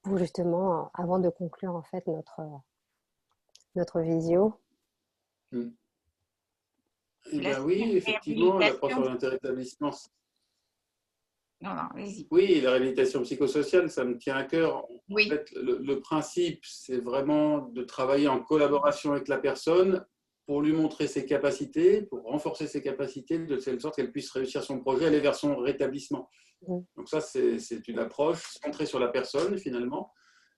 pour justement, avant de conclure en fait notre visio. Eh bien oui, effectivement, l'approche orientée rétablissement. Non, non, vas-y. Oui, la réhabilitation psychosociale, ça me tient à cœur. Oui. En fait, le principe, c'est vraiment de travailler en collaboration avec la personne pour lui montrer ses capacités, pour renforcer ses capacités, de telle sorte qu'elle puisse réussir son projet, aller vers son rétablissement. Donc ça, c'est une approche centrée sur la personne, finalement,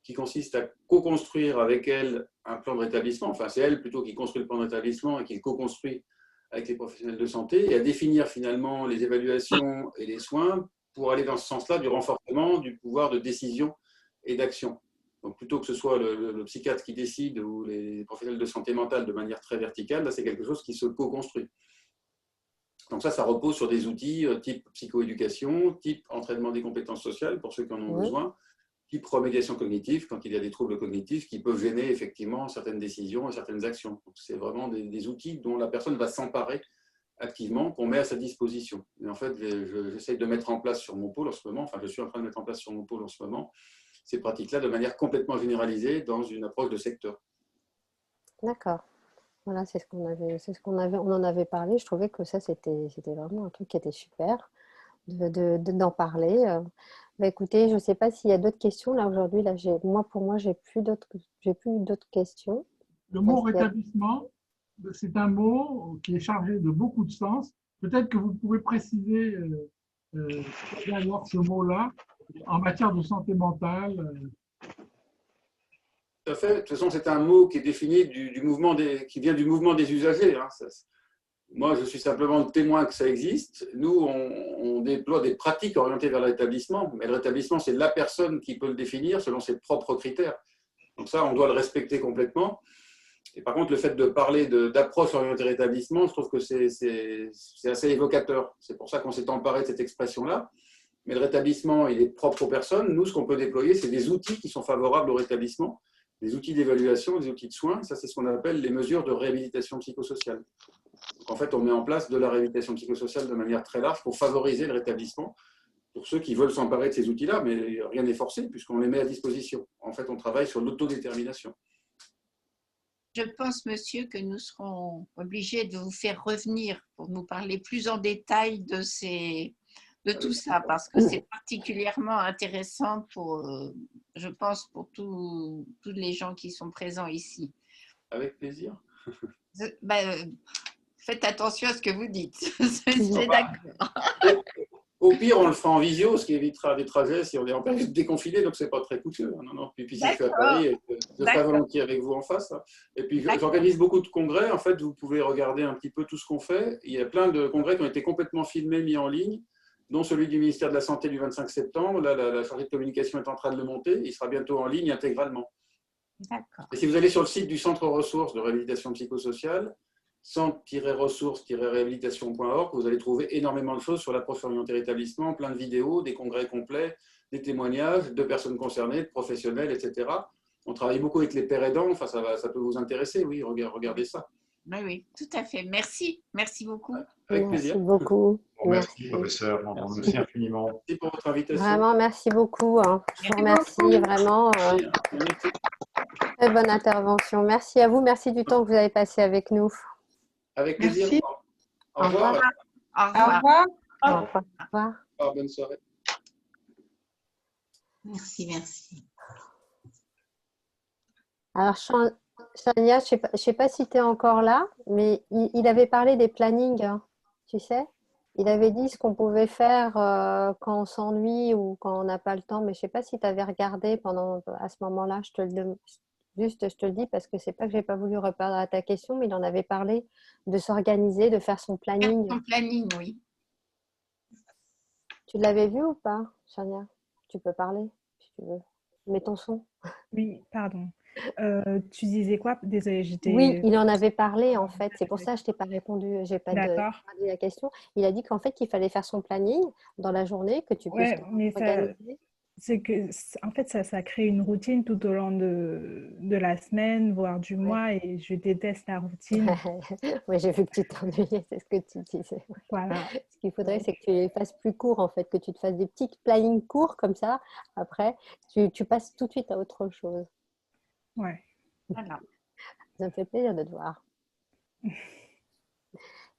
qui consiste à co-construire avec elle un plan de rétablissement. Enfin, c'est elle plutôt qui construit le plan de rétablissement et qui le co-construit avec les professionnels de santé, et à définir finalement les évaluations et les soins pour aller dans ce sens-là du renforcement du pouvoir de décision et d'action. Donc plutôt que ce soit le psychiatre qui décide ou les professionnels de santé mentale de manière très verticale, là c'est quelque chose qui se co-construit. Donc ça repose sur des outils type psychoéducation, type entraînement des compétences sociales pour ceux qui en ont besoin, type remédiation cognitive quand il y a des troubles cognitifs qui peuvent gêner effectivement certaines décisions et certaines actions. C'est vraiment des outils dont la personne va s'emparer activement, qu'on met à sa disposition. Et en fait, j'essaye de mettre en place sur mon pôle en ce moment, enfin je suis en train de mettre en place sur mon pôle en ce moment, ces pratiques-là de manière complètement généralisée dans une approche de secteur. D'accord. Voilà, on en avait parlé. Je trouvais que ça, c'était vraiment un truc qui était super d'en parler. Bah, écoutez, je ne sais pas s'il y a d'autres questions. Là, aujourd'hui, pour moi, j'ai plus d'autres questions. Le mot rétablissement, c'est un mot qui est chargé de beaucoup de sens. Peut-être que vous pouvez préciser alors ce mot-là en matière de santé mentale. Tout à fait. De toute façon, c'est un mot qui est défini qui vient du mouvement des usagers. Hein. Moi, je suis simplement le témoin que ça existe. Nous, on déploie des pratiques orientées vers le rétablissement, mais le rétablissement, c'est la personne qui peut le définir selon ses propres critères. Donc ça, on doit le respecter complètement. Et par contre, le fait de parler d'approche orientée rétablissement, je trouve que c'est assez évocateur. C'est pour ça qu'on s'est emparé de cette expression-là. Mais le rétablissement, il est propre aux personnes. Nous, ce qu'on peut déployer, c'est des outils qui sont favorables au rétablissement, des outils d'évaluation, des outils de soins. Ça, c'est ce qu'on appelle les mesures de réhabilitation psychosociale. Donc, en fait, on met en place de la réhabilitation psychosociale de manière très large pour favoriser le rétablissement pour ceux qui veulent s'emparer de ces outils-là, mais rien n'est forcé puisqu'on les met à disposition. En fait, on travaille sur l'autodétermination. Je pense, monsieur, que nous serons obligés de vous faire revenir pour nous parler plus en détail de tout ça, parce que c'est particulièrement intéressant je pense, pour tous les gens qui sont présents ici. Avec plaisir. Faites attention à ce que vous dites. C'est d'accord. Au pire, on le fera en visio, ce qui évitera des trajets si on est en période déconfinée, donc c'est pas très coûteux. Non. Puis si je suis à Paris, je serai volontiers avec vous en face. Et puis j'organise beaucoup de congrès. En fait, vous pouvez regarder un petit peu tout ce qu'on fait. Il y a plein de congrès qui ont été complètement filmés, mis en ligne. dont celui du ministère de la Santé du 25 septembre. Là, la chargée de communication est en train de le monter. Il sera bientôt en ligne intégralement. D'accord. Et si vous allez sur le site du Centre ressources de réhabilitation psychosociale, centre-ressources-réhabilitation.org, vous allez trouver énormément de choses sur l'approche orientée rétablissement, plein de vidéos, des congrès complets, des témoignages de personnes concernées, de professionnels, etc. On travaille beaucoup avec les pères aidants, enfin, ça peut vous intéresser, oui, regardez ça. Oui, oui, tout à fait. Merci. Merci beaucoup. Avec plaisir. Merci beaucoup. Bon, merci, professeur. Merci infiniment. Merci pour votre invitation. Vraiment, merci beaucoup. Hein. Je vous remercie vraiment. Très bonne intervention. Merci à vous. Merci du temps que vous avez passé avec nous. Avec plaisir. Merci. Au revoir. Au Au revoir. revoir. Au revoir. Au revoir. Bonne soirée. Merci, merci. Alors, Chania, je ne sais pas si tu es encore là, mais il avait parlé des plannings, hein, tu sais. Il avait dit ce qu'on pouvait faire quand on s'ennuie ou quand on n'a pas le temps, mais je ne sais pas si tu avais regardé à ce moment-là. Je te le dis parce que c'est pas que je n'ai pas voulu répondre à ta question, mais il en avait parlé de s'organiser, de faire son planning. Son planning, oui. Tu l'avais vu ou pas, Chania? Tu peux parler si tu veux. Mets ton son. Oui, pardon. Tu disais quoi? Désolée, j'étais... Oui, il en avait parlé en fait. C'est pour ça que je t'ai pas répondu. J'ai pas D'accord. demandé la question. Il a dit qu'en fait, qu'il fallait faire son planning dans la journée, que tu puisses Ouais, mais organiser. c'est que, en fait, ça crée une routine tout au long de la semaine, voire du mois, et je déteste la routine. Oui, j'ai vu que tu t'ennuyais, c'est ce que tu disais. Voilà. Ce qu'il faudrait, c'est que tu les fasses plus courts en fait, que tu te fasses des petits plannings courts comme ça. Après, tu passes tout de suite à autre chose. Ouais. Voilà. Ça me fait plaisir de te voir.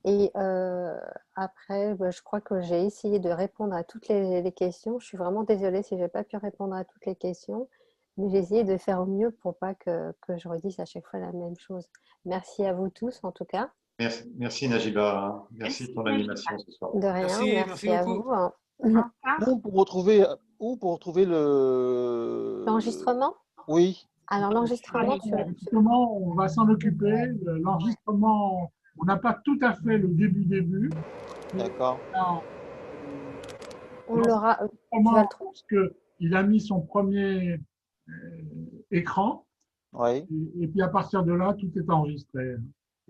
Et après, je crois que j'ai essayé de répondre à toutes les questions. Je suis vraiment désolée si je n'ai pas pu répondre à toutes les questions, mais j'ai essayé de faire au mieux pour pas que je redise à chaque fois la même chose. Merci à vous tous en tout cas. Merci Najiba. Merci de ton animation ce soir. De rien, merci à beaucoup. vous. Hein. Où pour retrouver le... L'enregistrement? Oui. Alors l'enregistrement, L'enregistrement, on va s'en occuper. L'enregistrement, on n'a pas tout à fait le début. D'accord. On l'aura. Parce qu'il a mis son premier écran. Oui. Et puis à partir de là, tout est enregistré.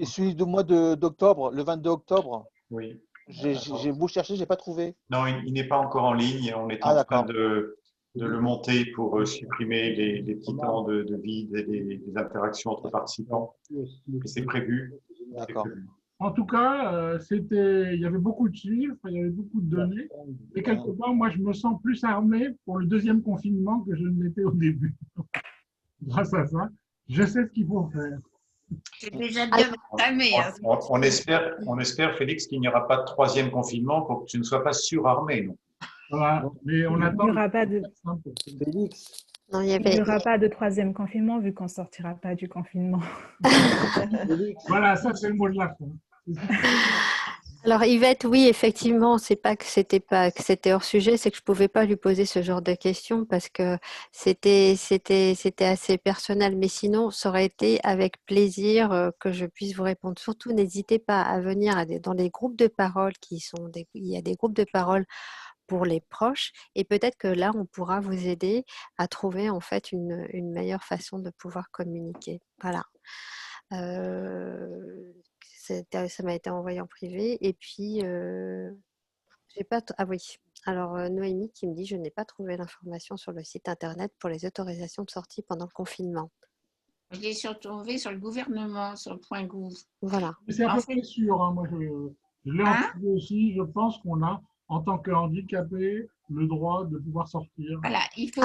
Et celui du mois d'octobre, le 22 octobre? Oui. J'ai beau chercher, je n'ai pas trouvé. Non, il n'est pas encore en ligne. On est en train de le monter pour supprimer les petits temps de vide et des interactions entre participants. C'est prévu. D'accord. En tout cas, il y avait beaucoup de chiffres, il y avait beaucoup de données. Et quelque part, moi, je me sens plus armé pour le deuxième confinement que je ne l'étais au début. Grâce à ça, je sais ce qu'il faut faire. C'est déjà bien entamé. Hein. On espère, Félix, qu'il n'y aura pas de troisième confinement pour que tu ne sois pas surarmé. Non. Voilà, mais on attend. Il n'y aura pas de... Félix. Non, il n'y aura pas de troisième confinement vu qu'on ne sortira pas du confinement. Voilà, ça c'est le mot de la fin. Alors Yvette, oui, effectivement, c'est pas que c'était hors sujet, c'est que je pouvais pas lui poser ce genre de questions parce que c'était assez personnel. Mais sinon, ça aurait été avec plaisir que je puisse vous répondre. Surtout, n'hésitez pas à venir dans les groupes de parole il y a des groupes de parole pour les proches et peut-être que là, on pourra vous aider à trouver en fait une meilleure façon de pouvoir communiquer. Voilà. Ça m'a été envoyé en privé et puis j'ai pas ah oui, alors Noémie qui me dit je n'ai pas trouvé l'information sur le site internet pour les autorisations de sortie pendant le confinement. Je l'ai retrouvé sur le gouvernement, sur le point gouv. Voilà. C'est à peu près sûr, hein. Moi je l'ai entendu aussi, je pense qu'on a en tant que handicapé le droit de pouvoir sortir. Voilà, il faut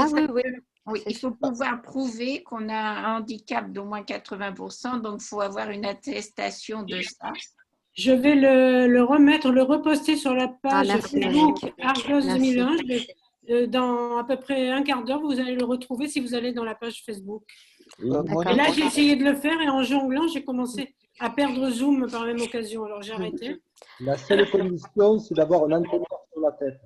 oui, il faut pouvoir prouver qu'on a un handicap d'au moins 80%, donc il faut avoir une attestation de ça. Je vais le remettre, le reposter sur la page Facebook Argos 2001. Dans à peu près un quart d'heure, vous allez le retrouver si vous allez dans la page Facebook. Et là, j'ai essayé de le faire et en jonglant, j'ai commencé à perdre Zoom par la même occasion. Alors, j'ai arrêté. La seule condition, c'est d'avoir un entonnoir sur la tête.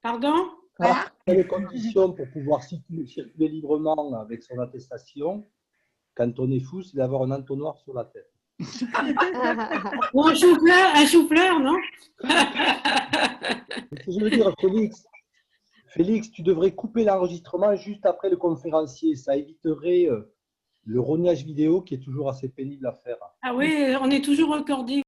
Pardon? La seule condition pour pouvoir circuler librement avec son attestation, quand on est fou, c'est d'avoir un entonnoir sur la tête. Ou un chou-fleur, non? Je veux dire, Félix, tu devrais couper l'enregistrement juste après le conférencier. Ça éviterait le rognage vidéo qui est toujours assez pénible à faire. Ah oui, on est toujours recordé.